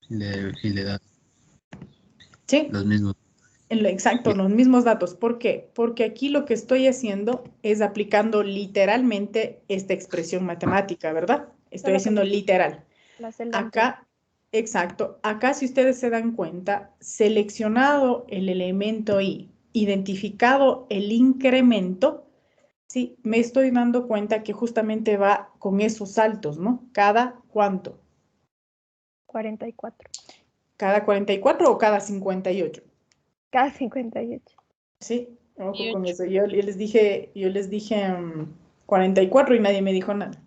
Y le da Sí. los mismos. Exacto, los mismos datos. ¿Por qué? Porque aquí lo que estoy haciendo es aplicando literalmente esta expresión matemática, ¿verdad? Estoy haciendo literal. Acá, exacto. Acá, si ustedes se dan cuenta, seleccionado el elemento I, identificado el incremento, sí, me estoy dando cuenta que justamente va con esos saltos, ¿no? ¿Cada cuánto? 44. ¿Cada 44 o cada 58? Cada 58. Sí, ojo con eso. Yo les dije 44 y nadie me dijo nada.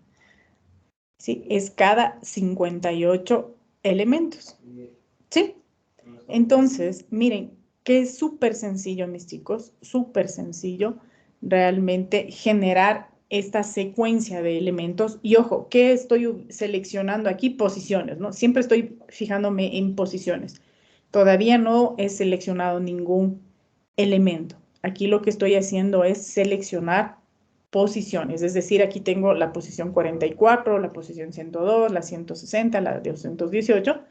Sí, es cada 58 elementos. Sí. Entonces, miren, que es súper sencillo, mis chicos, súper sencillo realmente generar esta secuencia de elementos. Y ojo, ¿qué estoy seleccionando aquí? Posiciones, ¿no? Siempre estoy fijándome en posiciones. Todavía no he seleccionado ningún elemento. Aquí lo que estoy haciendo es seleccionar posiciones, es decir, aquí tengo la posición 44, la posición 102, la 160, la 218,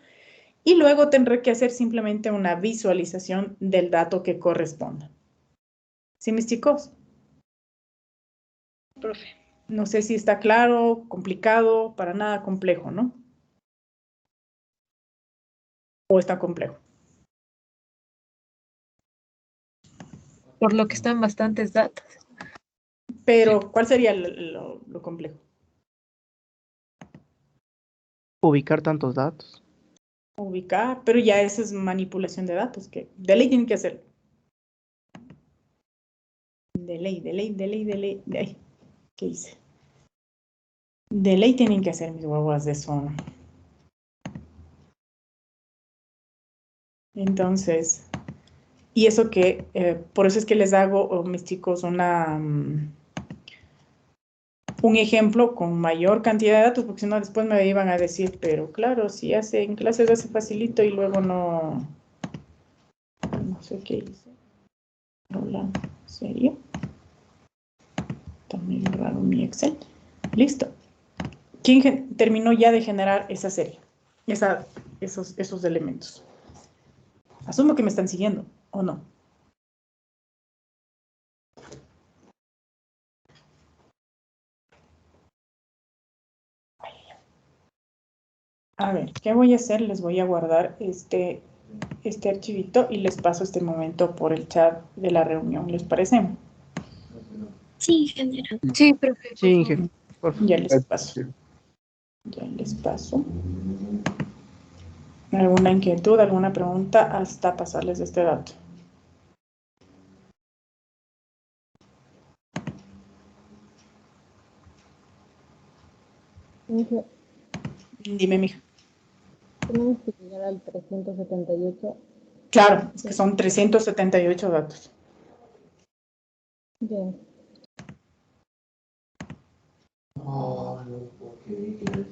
y luego tendré que hacer simplemente una visualización del dato que corresponda. ¿Sí, mis chicos? Profe. No sé si está claro, complicado, para nada complejo, ¿no? ¿O está complejo? Por lo que están bastantes datos. Pero, ¿cuál sería lo complejo? Ubicar tantos datos. Ubicar, pero ya eso es manipulación de datos, que de ley tienen que hacer. De ley. ¿Qué hice? De ley tienen que hacer mis huevos de eso. Entonces, y eso que, por eso es que les hago, mis chicos, un ejemplo con mayor cantidad de datos, porque si no después me iban a decir, pero claro, si en clases hace facilito y luego no sé qué hice. Hola, ¿en serio? También raro mi Excel. Listo. ¿Quién terminó ya de generar esa serie? Esos elementos. Asumo que me están siguiendo, ¿o no? A ver, ¿qué voy a hacer? Les voy a guardar este archivito y les paso este momento por el chat de la reunión. ¿Les parece? Sí, ingeniero. Sí, profe. Sí, Inge, por favor. Ya les paso. Ya les paso. ¿Alguna inquietud, alguna pregunta hasta pasarles este dato? Dime, mija. Tenemos que llegar al 378. Claro, es que son 378 datos. Bien. Oh, no puedo creer.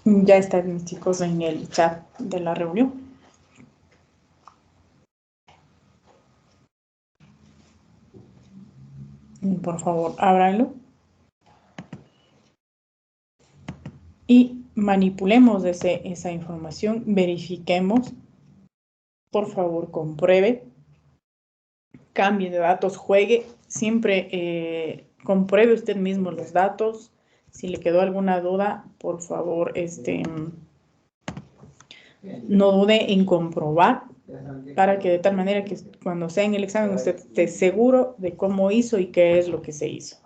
Ya están mis chicos en el chat de la reunión. Por favor, ábranlo. Y manipulemos esa información, verifiquemos. Por favor, compruebe. Cambie de datos, juegue. Siempre compruebe usted mismo los datos. Si le quedó alguna duda, por favor, no dude en comprobar para que de tal manera que cuando sea en el examen usted esté seguro de cómo hizo y qué es lo que se hizo.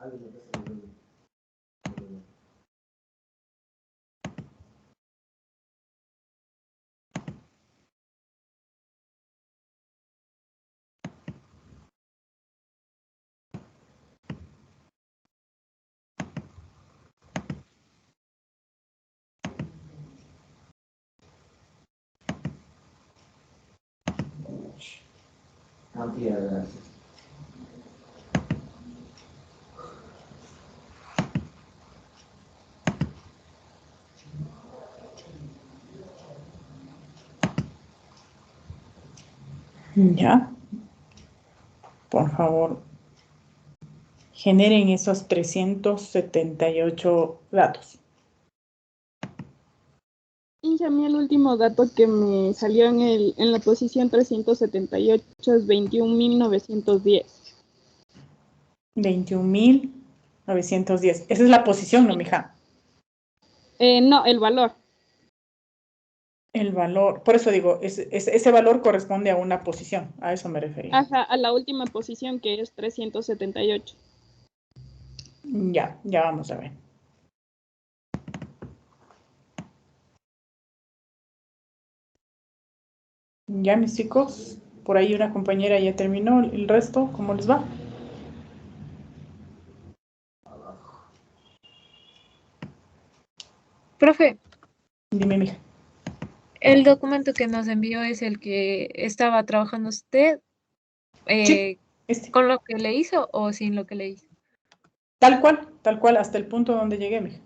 Cantidad de datos. Ya. Por favor, generen esos 378 datos. Inge, a mí el último dato que me salió en la posición 378 es 21.910. 21.910. Esa es la posición, ¿no, mija? No, el valor. El valor, por eso digo, ese valor corresponde a una posición, a eso me refería. Ajá, a la última posición que es 378. Ya vamos a ver. Ya, mis chicos, por ahí una compañera ya terminó. ¿El resto, cómo les va? Profe, Dime, mija. el documento que nos envió es el que estaba trabajando usted Sí, con lo que le hizo o sin lo que le hizo. Tal cual, hasta el punto donde llegué, mija.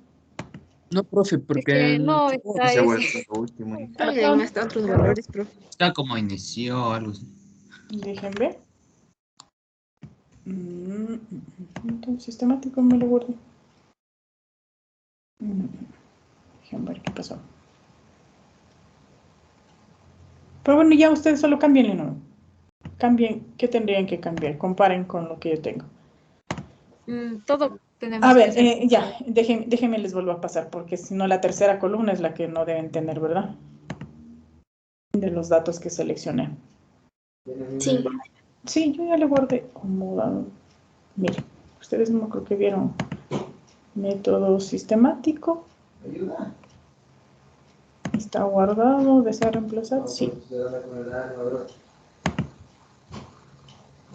No, profe, Es porque que el no chico está Se ha ese. vuelto lo último. Alguien no está otros valores, profe. Está como inició algo así. Dejen ver. Entonces, sistemático me lo guardo. Dejen ver qué pasó. Pero bueno, ya ustedes solo cambien, ¿no? Cambien, ¿qué tendrían que cambiar? Comparen con lo que yo tengo. Todo tenemos A que ver, hacer. ya, déjenme les vuelvo a pasar, porque si no la tercera columna es la que no deben tener, ¿verdad? De los datos que seleccioné. Sí. Sí, yo ya le guardé como, miren, ustedes no creo que vieron método sistemático. Está guardado, desea reemplazar, sí.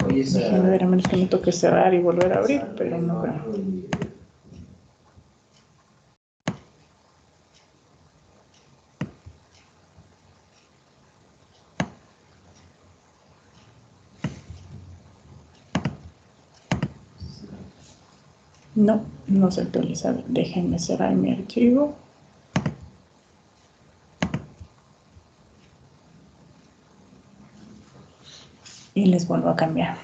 Déjenme ver, a menos que me toque cerrar y volver a abrir, pero no creo. No se actualiza. Déjenme cerrar mi archivo. Y les vuelvo a cambiar.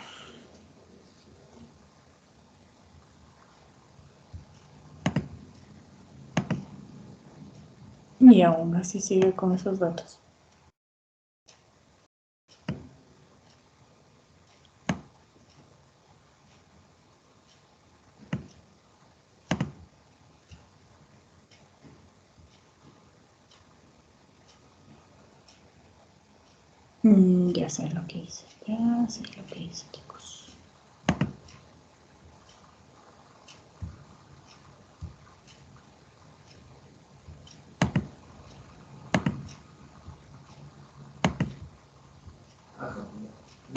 Y aún así sigue con esos datos. Ya sé lo que hice. Ya sé lo que hice, chicos.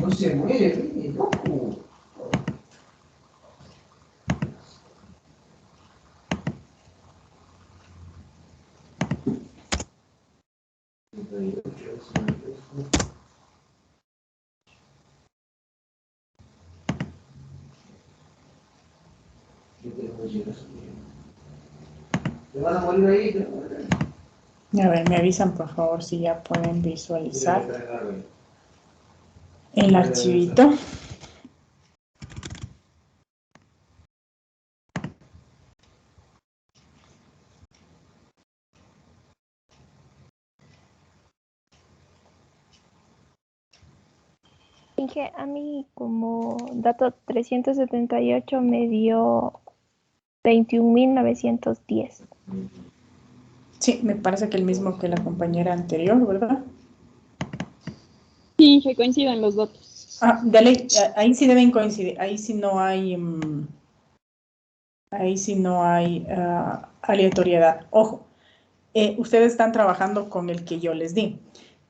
No se muere, loco. ¿Te van a morir ahí? A ver, me avisan por favor si ya pueden visualizar el archivito. Dije, a mí como dato 378 me dio 21.910. Sí, me parece que el mismo que la compañera anterior, ¿verdad? Sí, que coincidan los datos. De ley, ahí sí deben coincidir, ahí sí no hay, aleatoriedad. Ojo, ustedes están trabajando con el que yo les di,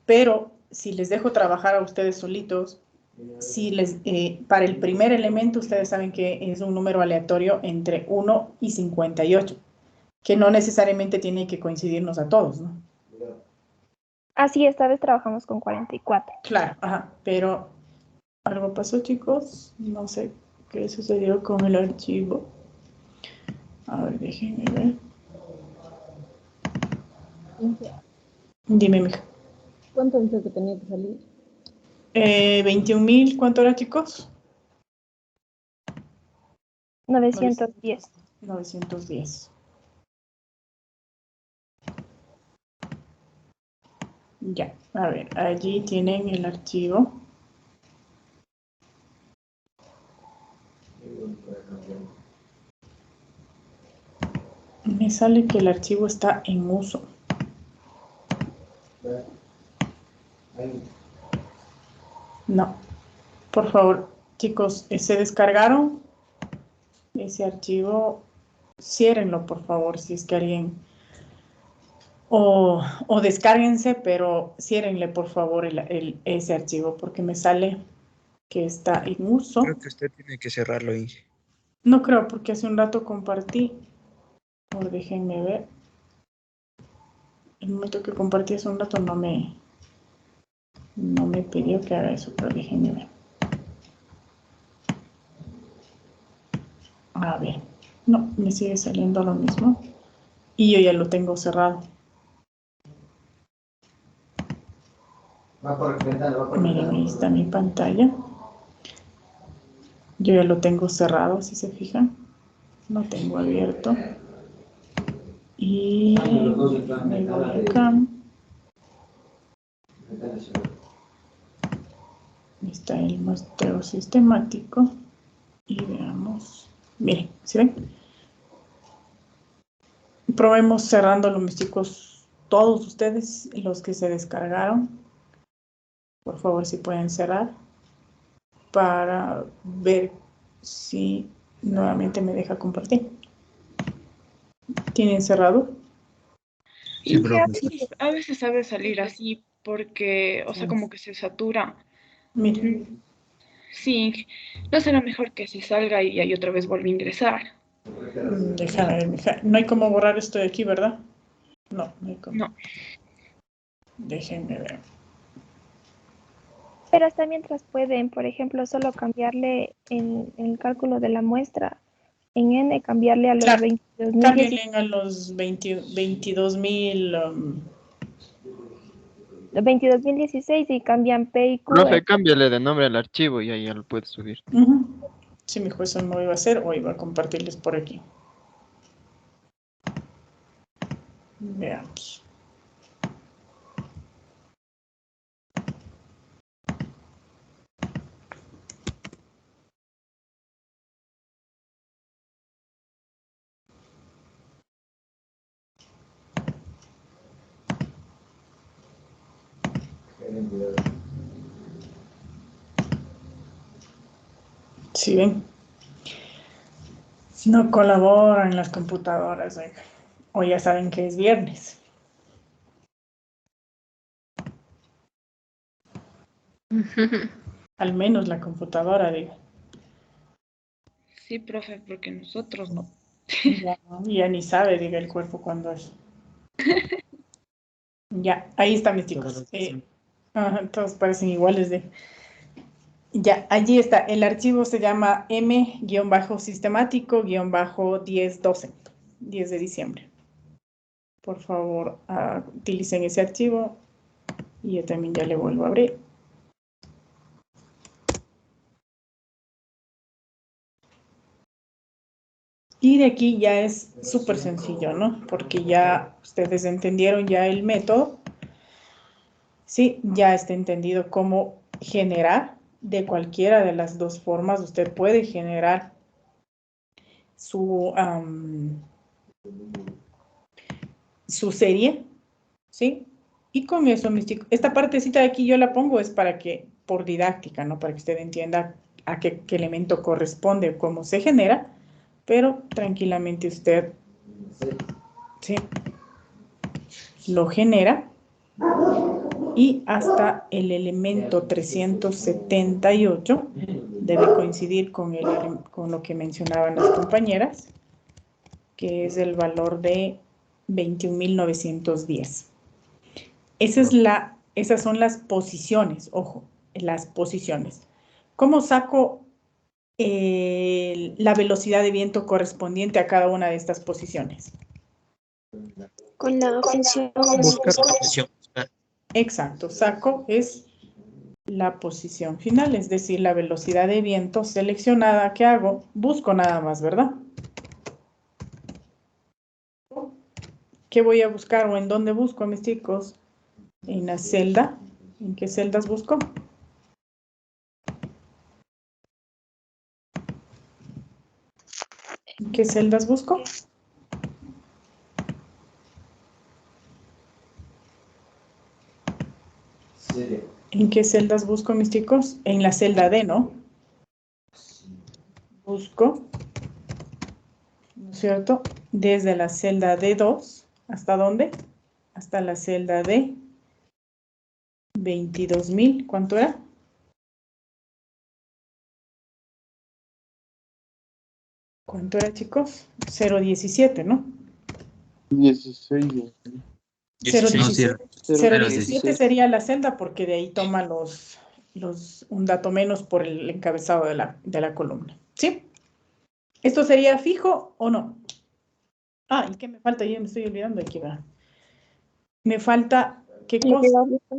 pero si les dejo trabajar a ustedes solitos, para el primer elemento ustedes saben que es un número aleatorio entre 1 y 58, que no necesariamente tiene que coincidirnos a todos, ¿no? Así, esta vez trabajamos con 44. Claro, pero algo pasó, chicos, no sé qué sucedió con el archivo. A ver, déjenme ver. Dime, mija. ¿Cuánto dice que tenía que salir? 21.000, ¿cuánto era, chicos? 910. 910. Ya, a ver, allí tienen el archivo. Me sale que el archivo está en uso. No, por favor, chicos, ¿se descargaron ese archivo, ciérrenlo por favor, si es que alguien, o descárguense, pero ciérrenle por favor ese archivo, porque me sale que está en uso. Creo que usted tiene que cerrarlo, Inge. No creo, porque hace un rato compartí. Por déjenme ver. El momento que compartí hace un rato no me pidió que haga eso, pero déjenme ver. A ver. No, me sigue saliendo lo mismo. Y yo ya lo tengo cerrado. Miren, ahí está mi pantalla. Yo ya lo tengo cerrado, si se fijan. Lo tengo abierto. Y me voy acá. Está el muestreo sistemático. Y veamos. Miren, ¿sí ven? Probemos cerrándolo, mis chicos, todos ustedes, los que se descargaron. Por favor, si pueden cerrar para ver si nuevamente me deja compartir. ¿Tienen cerrado? Y a veces sabe salir así porque, o sea, como que se satura. Miren. Sí, no será mejor que se salga y ahí otra vez vuelva a ingresar. Déjame ver, no hay cómo borrar esto de aquí, ¿verdad? No, no hay cómo. No. Déjenme ver. Pero hasta mientras pueden, por ejemplo, solo cambiarle en el cálculo de la muestra, en N, cambiarle a los Claro, 22.000. cámbienle a los 22,000. 22.016 y cambian P y Q. Profe, cámbiale de nombre al archivo y ahí ya lo puedes subir. Sí, mi juez no iba a hacer o iba a compartirles por aquí. Veamos. ¿Sí ven? No colaboran las computadoras, oiga. O ya saben que es viernes. Al menos la computadora, digo. Sí, profe, porque nosotros no. Ya ni sabe, diga el cuerpo cuando es. Ya, ahí están mis chicos. Todos parecen iguales de... Ya, allí está. El archivo se llama M-sistemático-1012, 10 de diciembre. Por favor, utilicen ese archivo y yo también ya le vuelvo a abrir. Y de aquí ya es súper sencillo, ¿no? Porque ya ustedes entendieron ya el método. Sí, ya está entendido cómo generar de cualquiera de las dos formas. Usted puede generar su serie, ¿sí? Y con eso, mis chicos, esta partecita de aquí yo la pongo es para que, por didáctica, ¿no? Para que usted entienda a qué elemento corresponde, cómo se genera, pero tranquilamente usted, ¿sí? Lo genera y hasta el elemento 378 debe coincidir con lo que mencionaban las compañeras, que es el valor de 21.910. Esas son las posiciones, ojo, las posiciones. ¿Cómo saco la velocidad de viento correspondiente a cada una de estas posiciones? Con la función. Buscar posición. Exacto, saco es la posición final, es decir, la velocidad de viento seleccionada. ¿Qué hago? Busco nada más, ¿verdad? ¿Qué voy a buscar o en dónde busco, mis chicos? En la celda. ¿En qué celdas busco? ¿En qué celdas busco? ¿En qué celdas busco, mis chicos? En la celda D, ¿no? Busco es cierto? Desde la celda D2, ¿hasta dónde? Hasta la celda D 22.000, ¿cuánto era? ¿Cuánto era, chicos? 0,17, ¿no? 16. 0,17. 0,17 0,16. sería la celda porque de ahí toma un dato menos por el encabezado de la columna. ¿Sí? ¿Esto sería fijo o no? Ah, ¿y qué me falta? Yo me estoy olvidando aquí, va. Me falta, ¿qué Lo que cosa? va a buscar.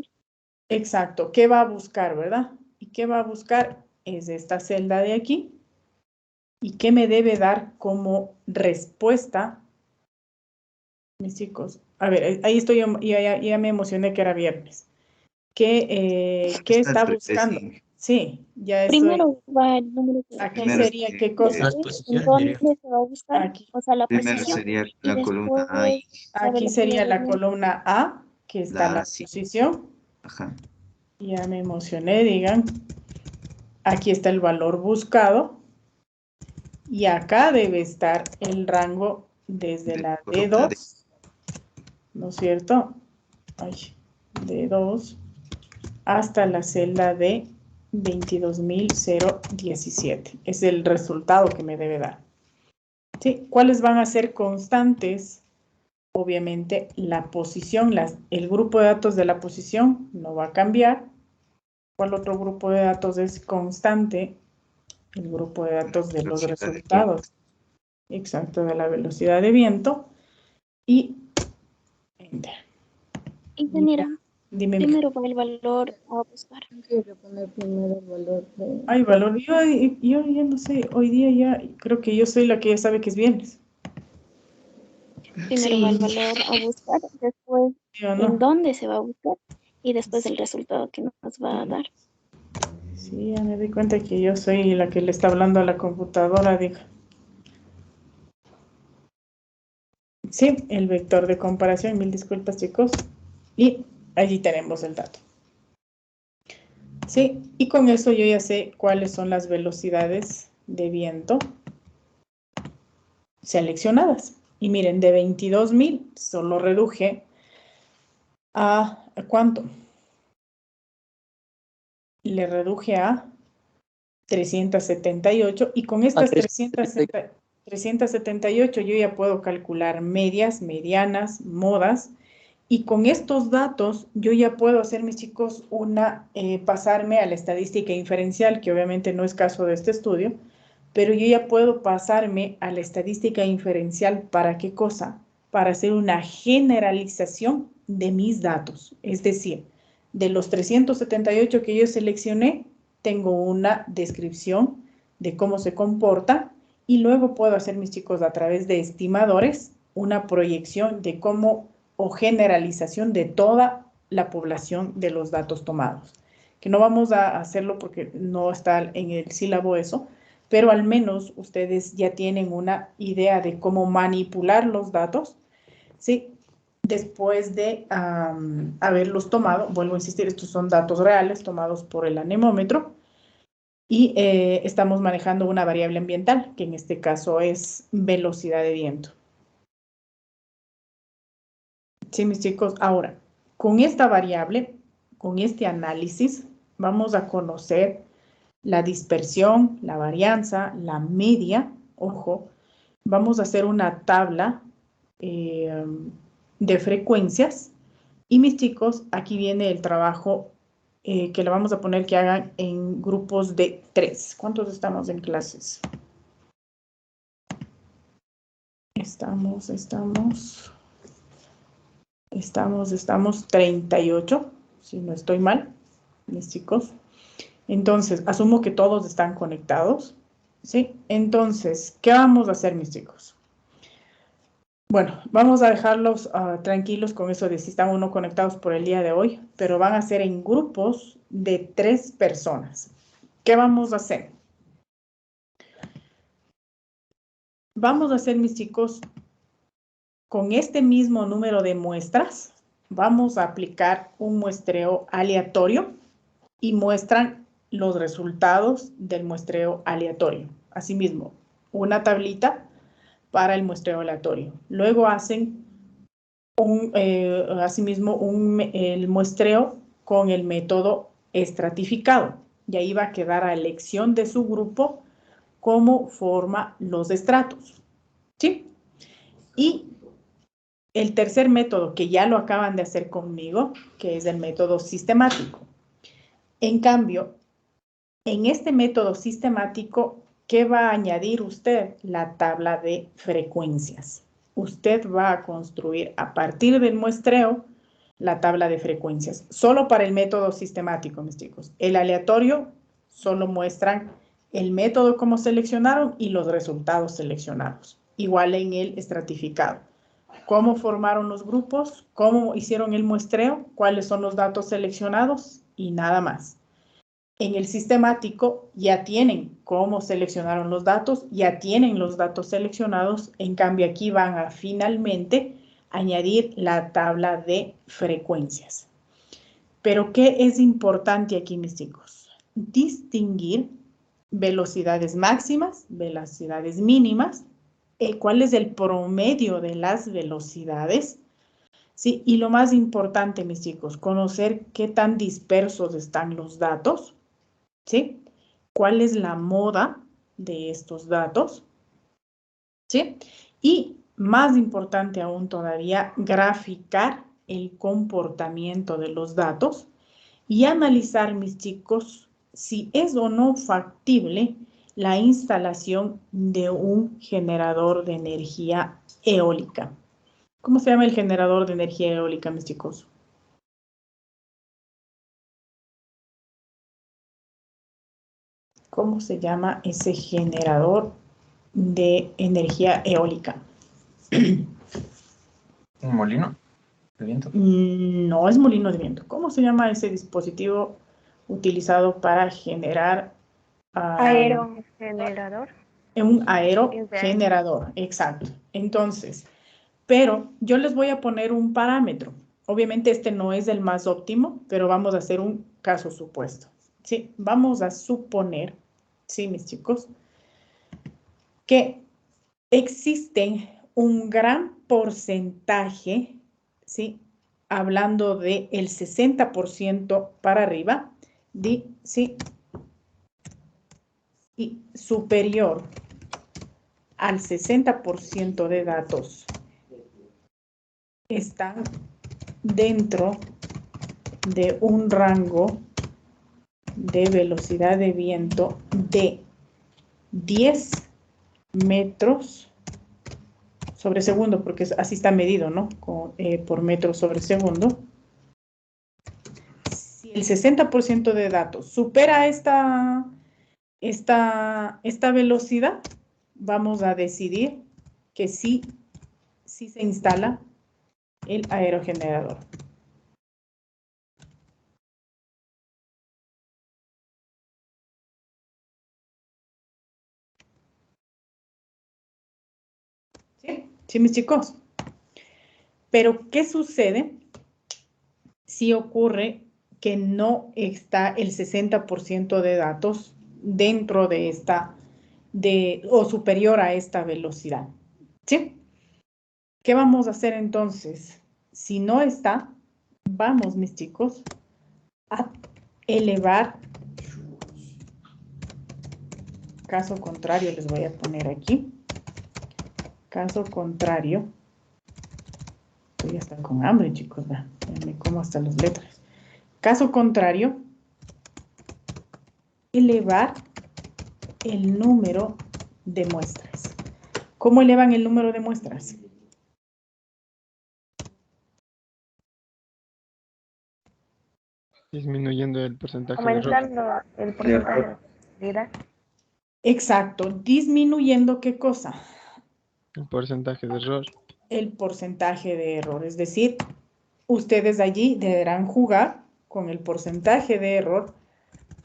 Exacto, ¿qué va a buscar, verdad? ¿Y qué va a buscar? Es esta celda de aquí. ¿Y qué me debe dar como respuesta? Mis chicos, a ver, ahí estoy, ya me emocioné que era viernes. ¿Qué está buscando? Sí, ya estoy. Primero va el número que Aquí Primero sería, sería ¿qué cosa? Las después, posiciones, ¿dónde diría. se va a buscar? Aquí. O sea, la Primero posición. sería Y la columna A y después la Aquí sería la velocidad. columna A, que está la la A, sí. posición. Ajá. Ya me emocioné, digan. Aquí está el valor buscado. Y acá debe estar el rango desde De la columna D. D2, ¿no es cierto? Ay, D2 hasta la celda de 22.017. Es el resultado que me debe dar. ¿Sí? ¿Cuáles van a ser constantes? Obviamente la posición, el grupo de datos de la posición no va a cambiar. ¿Cuál otro grupo de datos es constante? El grupo de datos de los Velocidad de resultados. Exacto, de la velocidad de viento. Y enter. Ingeniera, Dime. primero va el valor a buscar. Tengo que poner primero el valor de... Ay, valor. Yo ya no sé, hoy día ya creo que yo soy la que ya sabe que es viernes. Primero va el valor a buscar, después ¿Sí o en no? dónde se va a buscar y después el resultado que nos va a dar. Sí, ya me di cuenta que yo soy la que le está hablando a la computadora, diga. Sí, el vector de comparación, mil disculpas, chicos. Y allí tenemos el dato. Sí, y con eso yo ya sé cuáles son las velocidades de viento seleccionadas. Y miren, de 22.000 solo reduje a ¿cuánto? Le reduje a 378 y con estas 378 yo ya puedo calcular medias, medianas, modas y con estos datos yo ya puedo hacer, mis chicos, pasarme a la estadística inferencial, que obviamente no es caso de este estudio, pero yo ya puedo pasarme a la estadística inferencial. ¿Para qué cosa? Para hacer una generalización de mis datos. Es decir, de los 378 que yo seleccioné, tengo una descripción de cómo se comporta y luego puedo hacer, mis chicos, a través de estimadores, una proyección de cómo o generalización de toda la población de los datos tomados. Que no vamos a hacerlo porque no está en el sílabo eso, pero al menos ustedes ya tienen una idea de cómo manipular los datos, ¿sí? Después de haberlos tomado, vuelvo a insistir, estos son datos reales tomados por el anemómetro y estamos manejando una variable ambiental, que en este caso es velocidad de viento. Sí, mis chicos, ahora, con esta variable, con este análisis, vamos a conocer la dispersión, la varianza, la media, ojo, vamos a hacer una tabla de frecuencias y mis chicos, aquí viene el trabajo que le vamos a poner que hagan en grupos de 3. ¿Cuántos estamos en clases? Estamos 38, si no estoy mal, mis chicos. Entonces, asumo que todos están conectados, ¿sí? Entonces, ¿qué vamos a hacer, mis chicos? Bueno, vamos a dejarlos tranquilos con eso de si están o no conectados por el día de hoy, pero van a ser en grupos de 3 personas. ¿Qué vamos a hacer? Vamos a hacer, mis chicos, con este mismo número de muestras, vamos a aplicar un muestreo aleatorio y muestran los resultados del muestreo aleatorio. Asimismo, una tablita para el muestreo aleatorio. Luego hacen asimismo el muestreo con el método estratificado. Y ahí va a quedar a elección de su grupo cómo forma los estratos. ¿Sí? Y el tercer método, que ya lo acaban de hacer conmigo, que es el método sistemático. En cambio, en este método sistemático, ¿qué va a añadir usted? La tabla de frecuencias. Usted va a construir a partir del muestreo la tabla de frecuencias. Solo para el método sistemático, mis chicos. El aleatorio solo muestran el método como seleccionaron y los resultados seleccionados. Igual en el estratificado. ¿Cómo formaron los grupos? ¿Cómo hicieron el muestreo? ¿Cuáles son los datos seleccionados? Y nada más. En el sistemático ya tienen cómo seleccionaron los datos, ya tienen los datos seleccionados. En cambio, aquí van a finalmente añadir la tabla de frecuencias. Pero, ¿qué es importante aquí, mis chicos? Distinguir velocidades máximas, velocidades mínimas, cuál es el promedio de las velocidades, ¿sí? Y lo más importante, mis chicos, conocer qué tan dispersos están los datos, ¿sí? ¿Cuál es la moda de estos datos? ¿Sí? Y más importante aún todavía, graficar el comportamiento de los datos y analizar, mis chicos, si es o no factible la instalación de un generador de energía eólica. ¿Cómo se llama el generador de energía eólica, mis chicos? ¿Cómo se llama ese generador de energía eólica? ¿Un molino de viento? No es molino de viento. ¿Cómo se llama ese dispositivo utilizado para generar... Aerogenerador. Un aerogenerador, exacto. Entonces, pero yo les voy a poner un parámetro. Obviamente este no es el más óptimo, pero vamos a hacer un caso supuesto. ¿Sí? Vamos a suponer, sí, mis chicos, que existen un gran porcentaje, ¿sí? Hablando del 60% para arriba, ¿sí? Y superior al 60% de datos están dentro de un rango de velocidad de viento de 10 metros sobre segundo, porque así está medido, ¿no? Por metro sobre segundo. Si el 60% de datos supera esta velocidad, vamos a decidir que sí se instala el aerogenerador. ¿Sí, mis chicos? Pero, ¿qué sucede si ocurre que no está el 60% de datos dentro de o superior a esta velocidad? ¿Sí? ¿Qué vamos a hacer entonces? Si no está, vamos, mis chicos, a elevar. Caso contrario, les voy a poner aquí. Caso contrario. Estoy hasta con hambre, chicos. Me como hasta las letras. Caso contrario, elevar el número de muestras. ¿Cómo elevan el número de muestras? Disminuyendo el porcentaje de error. Aumentando el porcentaje de realidad. Exacto. ¿Disminuyendo qué cosa? El porcentaje de error. El porcentaje de error. Es decir, ustedes allí deberán jugar con el porcentaje de error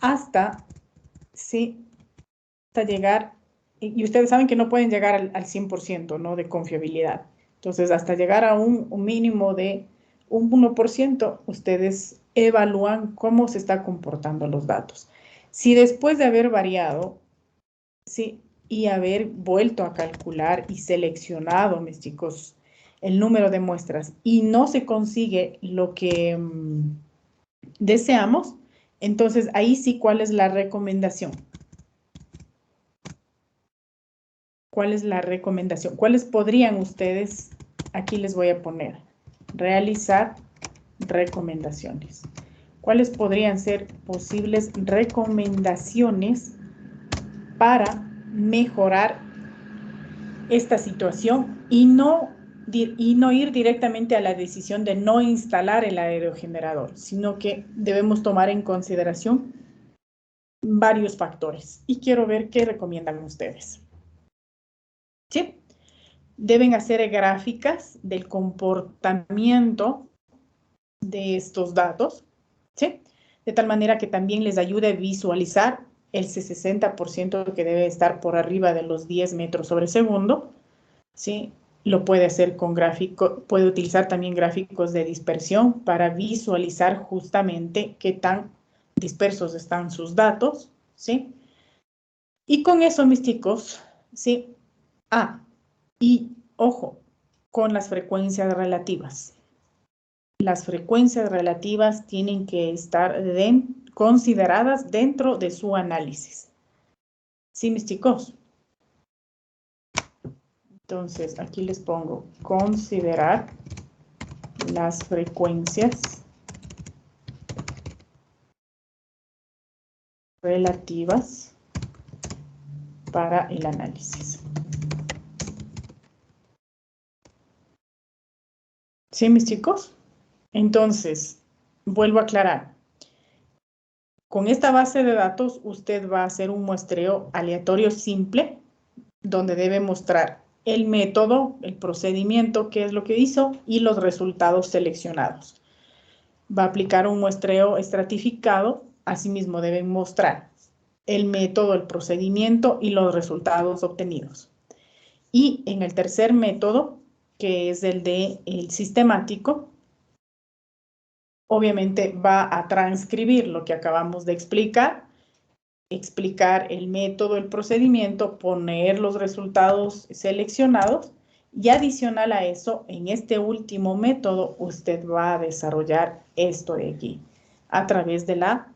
hasta llegar, y ustedes saben que no pueden llegar al 100%, ¿no? De confiabilidad. Entonces, hasta llegar a un mínimo de un 1%, ustedes evalúan cómo se están comportando los datos. Si después de haber variado, y haber vuelto a calcular y seleccionado, mis chicos, el número de muestras y no se consigue lo que deseamos, entonces ahí sí, ¿cuál es la recomendación? ¿Cuál es la recomendación? ¿Cuáles podrían ustedes, aquí les voy a poner, realizar recomendaciones? ¿Cuáles podrían ser posibles recomendaciones para mejorar esta situación y no ir directamente a la decisión de no instalar el aerogenerador, sino que debemos tomar en consideración varios factores? Y quiero ver qué recomiendan ustedes. ¿Sí? Deben hacer gráficas del comportamiento de estos datos, ¿sí? De tal manera que también les ayude a visualizar el 60% que debe estar por arriba de los 10 metros sobre segundo, ¿sí? Lo puede hacer con gráfico, puede utilizar también gráficos de dispersión para visualizar justamente qué tan dispersos están sus datos, ¿sí? Y con eso, mis chicos, ¿sí? Y ojo, con las frecuencias relativas. Las frecuencias relativas tienen que estar consideradas dentro de su análisis. ¿Sí, mis chicos? Entonces, aquí les pongo considerar las frecuencias relativas para el análisis. ¿Sí, mis chicos? Entonces, vuelvo a aclarar. Con esta base de datos, usted va a hacer un muestreo aleatorio simple, donde debe mostrar el método, el procedimiento, qué es lo que hizo, y los resultados seleccionados. Va a aplicar un muestreo estratificado, asimismo deben mostrar el método, el procedimiento y los resultados obtenidos. Y en el tercer método, que es el sistemático, obviamente va a transcribir lo que acabamos de explicar el método, el procedimiento, poner los resultados seleccionados y adicional a eso, en este último método, usted va a desarrollar esto de aquí a través de la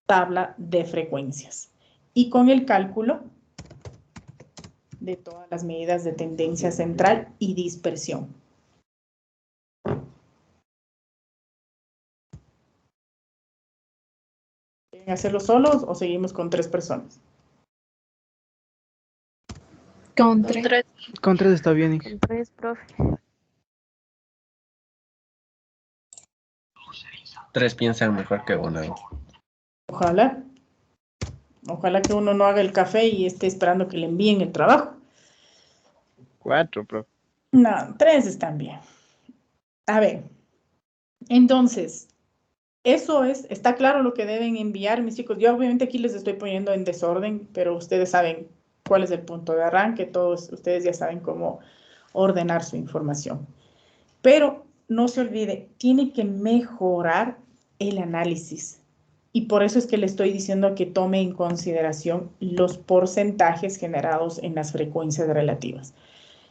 tabla de frecuencias y con el cálculo de todas las medidas de tendencia central y dispersión. ¿Quieren hacerlo solos o seguimos con 3 personas? Con 3. Con 3 está bien. Con 3, profe. 3 piensan mejor que uno. Ojalá. Ojalá que uno no haga el café y esté esperando que le envíen el trabajo. 4, profe. No, 3 están bien. A ver, entonces, está claro lo que deben enviar, mis chicos. Yo obviamente aquí les estoy poniendo en desorden, pero ustedes saben cuál es el punto de arranque. Todos ustedes ya saben cómo ordenar su información. Pero no se olvide, tiene que mejorar el análisis. Y por eso es que le estoy diciendo que tome en consideración los porcentajes generados en las frecuencias relativas.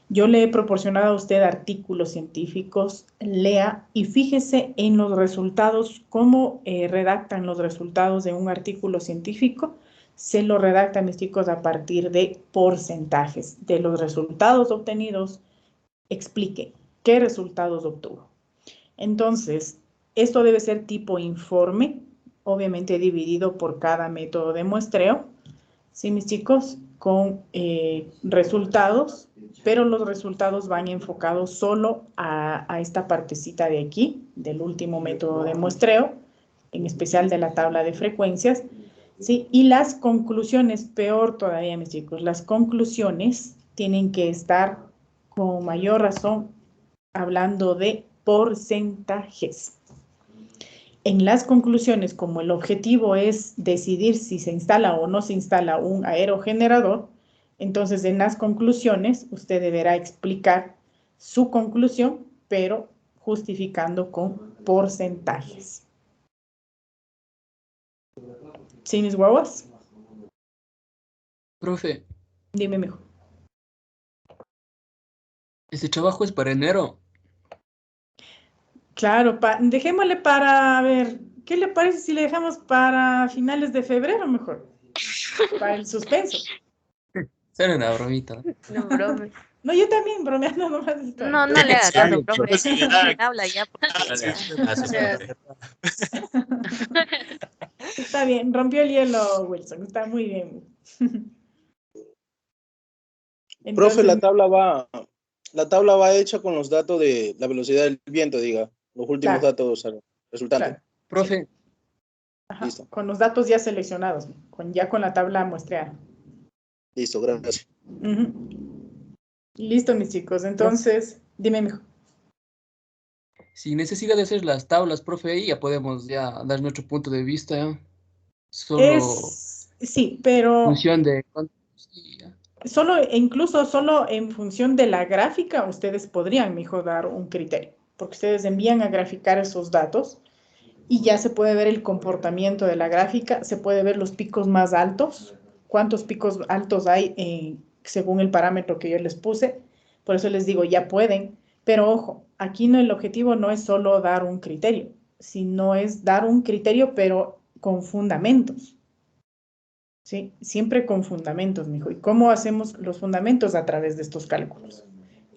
Yo le he proporcionado a usted artículos científicos, lea y fíjese en los resultados, cómo redactan los resultados de un artículo científico. Se lo redactan, mis chicos, a partir de porcentajes de los resultados obtenidos. Explique qué resultados obtuvo. Entonces, esto debe ser tipo informe, obviamente dividido por cada método de muestreo. ¿Sí, mis chicos? Con resultados, pero los resultados van enfocados solo a esta partecita de aquí, del último método de muestreo, en especial de la tabla de frecuencias, ¿sí? Y las conclusiones, peor todavía, mis chicos, las conclusiones tienen que estar con mayor razón hablando de porcentajes. En las conclusiones, como el objetivo es decidir si se instala o no se instala un aerogenerador, entonces en las conclusiones usted deberá explicar su conclusión, pero justificando con porcentajes. ¿Sí, mis guaguas? Profe, Dime, mijo. Este trabajo es para enero. Claro, dejémosle para, a ver, ¿qué le parece si le dejamos para finales de febrero mejor? Para el suspenso. Será una bromita. No, brome. No, yo también bromeando nomás estoy. No, no le haga caso, profe. Profe. Habla ya. Está bien, rompió el hielo, Wilson. Está muy bien. Profe, Entonces, la tabla va hecha con los datos de la velocidad del viento, diga, los últimos Claro. datos resultantes. claro, Profe, ajá, Listo. con los datos ya seleccionados, ya con la tabla muestreada. Listo, gracias. Ujú. Listo, mis chicos. Entonces, dime, mijo. si necesita de hacer las tablas, profe, ahí ya podemos ya dar nuestro punto de vista. ¿Ya? Solo Sí, pero función de cuántos y ya. incluso solo en función de la gráfica, ustedes podrían, mijo, dar un criterio, porque ustedes envían a graficar esos datos y ya se puede ver el comportamiento de la gráfica, se puede ver los picos más altos, cuántos picos altos hay según el parámetro que yo les puse. Por eso les digo, ya pueden, pero ojo, aquí no, el objetivo no es solo dar un criterio, sino es dar un criterio, pero con fundamentos. ¿Sí? Siempre con fundamentos, mijo. ¿Y cómo hacemos los fundamentos? A través de estos cálculos.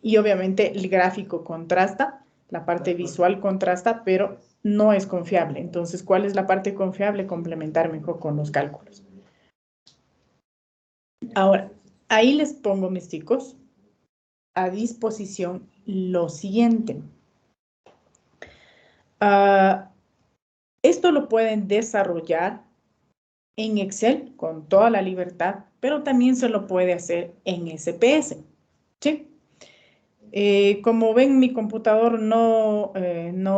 Y obviamente el gráfico contrasta, la parte visual contrasta, pero no es confiable. Entonces, ¿cuál es la parte confiable? Complementar mejor con los cálculos. Ahora, ahí les pongo, mis chicos, a disposición lo siguiente. Esto lo pueden desarrollar en Excel con toda la libertad, pero también se lo puede hacer en SPS. ¿Sí? Como ven, mi computador no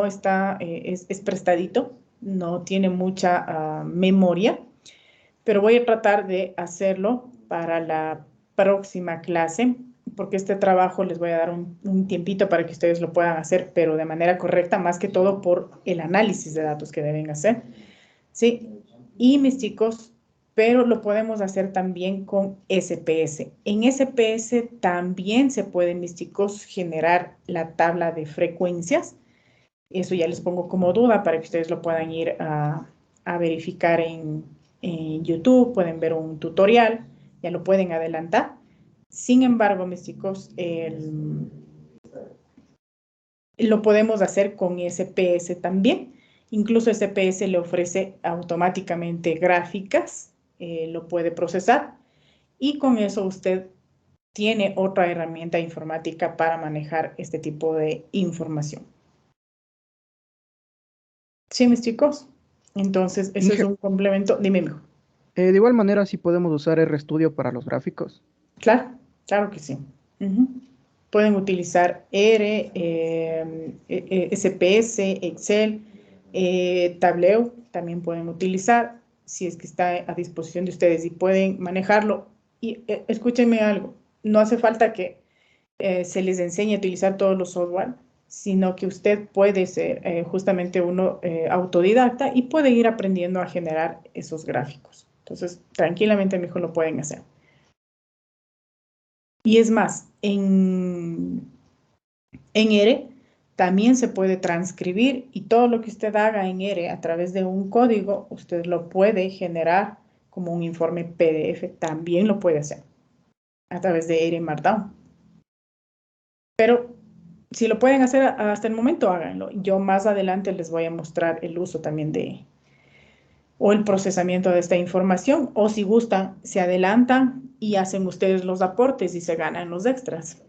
está, es prestadito, no tiene mucha memoria, pero voy a tratar de hacerlo para la próxima clase, porque este trabajo les voy a dar un tiempito para que ustedes lo puedan hacer, pero de manera correcta, más que todo por el análisis de datos que deben hacer. ¿Sí? Y mis chicos, pero lo podemos hacer también con SPS. En SPS también se pueden, mis chicos, generar la tabla de frecuencias. Eso ya les pongo como duda para que ustedes lo puedan ir a verificar en YouTube, pueden ver un tutorial, ya lo pueden adelantar. Sin embargo, mis chicos, lo podemos hacer con SPS también. Incluso SPS le ofrece automáticamente gráficas, lo puede procesar y con eso usted tiene otra herramienta informática para manejar este tipo de información. ¿Sí, mis chicos? Entonces, eso es un complemento. Dime, mijo. De igual manera, sí podemos usar RStudio para los gráficos. Claro, claro que sí. Pueden utilizar R, SPS, Excel, Tableau, también pueden utilizar, si es que está a disposición de ustedes y pueden manejarlo. Y escúchenme algo, no hace falta que se les enseñe a utilizar todos los software, sino que usted puede ser justamente uno autodidacta y puede ir aprendiendo a generar esos gráficos. Entonces, tranquilamente, mejor lo pueden hacer. Y es más, en R también se puede transcribir y todo lo que usted haga en R a través de un código, usted lo puede generar como un informe PDF, también lo puede hacer a través de R Markdown. Pero si lo pueden hacer hasta el momento, háganlo. Yo más adelante les voy a mostrar el uso también o el procesamiento de esta información, o si gustan, se adelantan y hacen ustedes los aportes y se ganan los extras.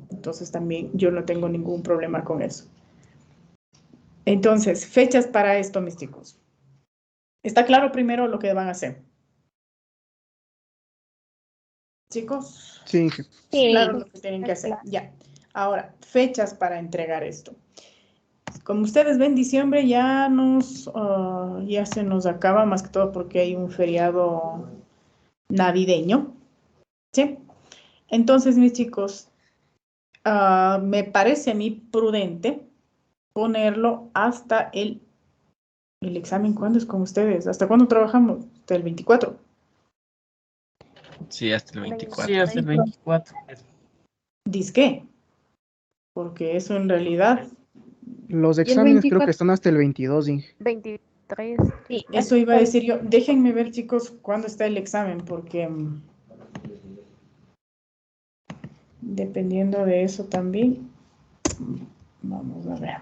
Entonces también yo no tengo ningún problema con eso. Entonces, fechas para esto, mis chicos. ¿Está claro primero lo que van a hacer? ¿Chicos? Sí. Claro lo que tienen que hacer. Ya. Ahora, fechas para entregar esto. Como ustedes ven, diciembre ya se nos acaba, más que todo porque hay un feriado navideño. ¿Sí? Entonces, mis chicos, me parece a mí prudente ponerlo hasta el examen. ¿Cuándo es con ustedes? ¿Hasta cuándo trabajamos? Hasta el 24. Sí, hasta el 24. Sí, hasta el 24. ¿Disque? Porque eso en realidad, Los ¿Y el exámenes creo que 24? están hasta el 22, Inge. 23. Sí, eso iba a decir yo. Déjenme ver, chicos, cuándo está el examen, porque dependiendo de eso también, vamos a ver.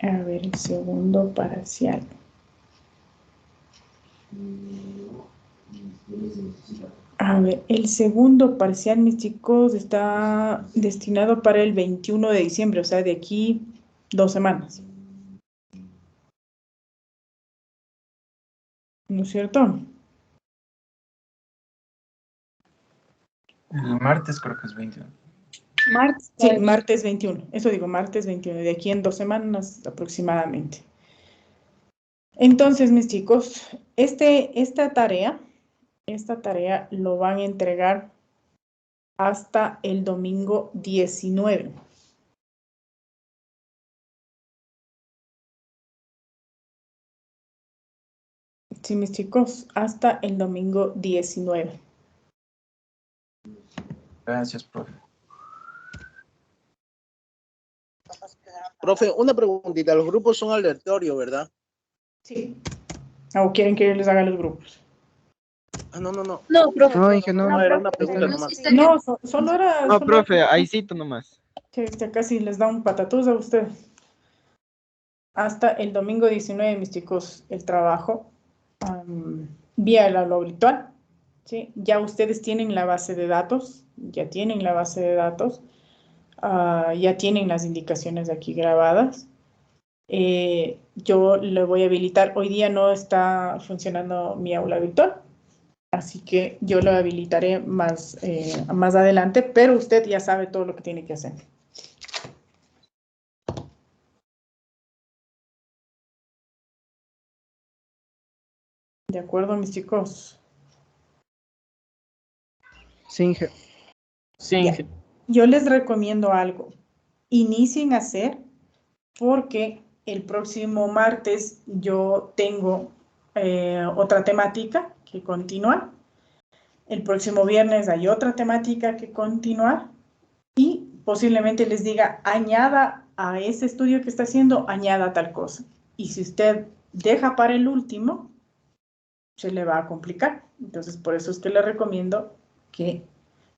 A ver, el segundo parcial. A ver, el segundo parcial, mis chicos, está destinado para el 21 de diciembre, o sea, de aquí 2 semanas. ¿No es cierto? El martes creo que es 21. Martes. Sí, martes 21. Eso digo, martes 21, de aquí en 2 semanas aproximadamente. Entonces, mis chicos, esta tarea lo van a entregar hasta el domingo 19. Sí, mis chicos, hasta el domingo 19. Gracias, profe. Profe, una preguntita. Los grupos son aleatorios, ¿verdad? Sí. ¿O quieren que yo les haga los grupos? Ah, no. No, profe. No, Inge, no. No, era una Está pregunta bien. nomás. No, solo era... No, solo profe, era- ahí cito nomás. que casi les da un patatús a ustedes. Hasta el domingo 19, mis chicos, el trabajo vía el aula virtual. ¿Sí? Ya ustedes tienen la base de datos, ya tienen las indicaciones aquí grabadas. Yo le voy a habilitar, hoy día no está funcionando mi aula virtual, así que yo lo habilitaré más adelante, pero usted ya sabe todo lo que tiene que hacer. ¿De acuerdo, mis chicos? Sí, Inge. Sí, Ya. Yo les recomiendo algo. Inicien a hacer porque el próximo martes yo tengo otra temática que continuar. El próximo viernes hay otra temática que continuar y posiblemente les diga, añada a ese estudio que está haciendo, añada tal cosa. Y si usted deja para el último, se le va a complicar. Entonces, por eso es que le recomiendo que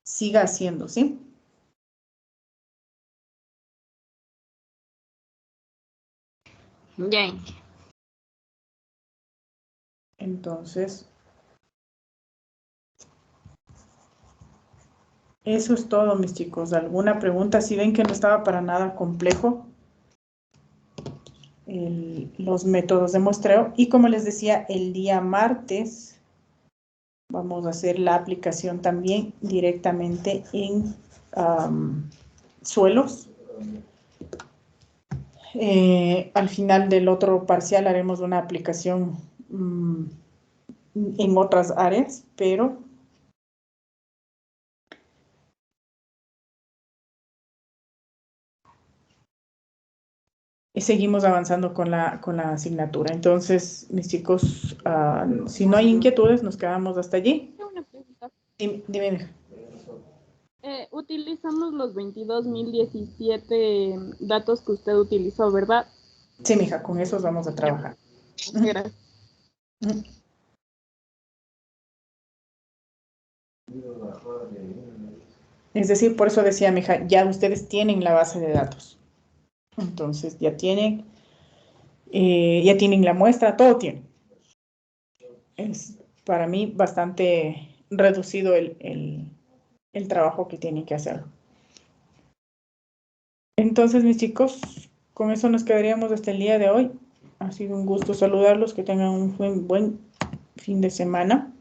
siga haciendo, ¿sí? Ya. Entonces, eso es todo, mis chicos. ¿Alguna pregunta? Si ven que no estaba para nada complejo los métodos de muestreo. Y como les decía, el día martes vamos a hacer la aplicación también directamente en suelos. Al final del otro parcial haremos una aplicación en otras áreas, pero seguimos avanzando con la asignatura. Entonces, mis chicos, si no hay inquietudes, nos quedamos hasta allí. Tengo una pregunta. Dime. Utilizamos los 22.017 datos que usted utilizó, ¿verdad? Sí, mija, con esos vamos a trabajar. Gracias. Es decir, por eso decía, mija, ya ustedes tienen la base de datos. Entonces, ya tienen la muestra, todo tienen. Es para mí bastante reducido el trabajo que tienen que hacer. Entonces, mis chicos, con eso nos quedaríamos hasta el día de hoy. Ha sido un gusto saludarlos, que tengan un buen fin de semana.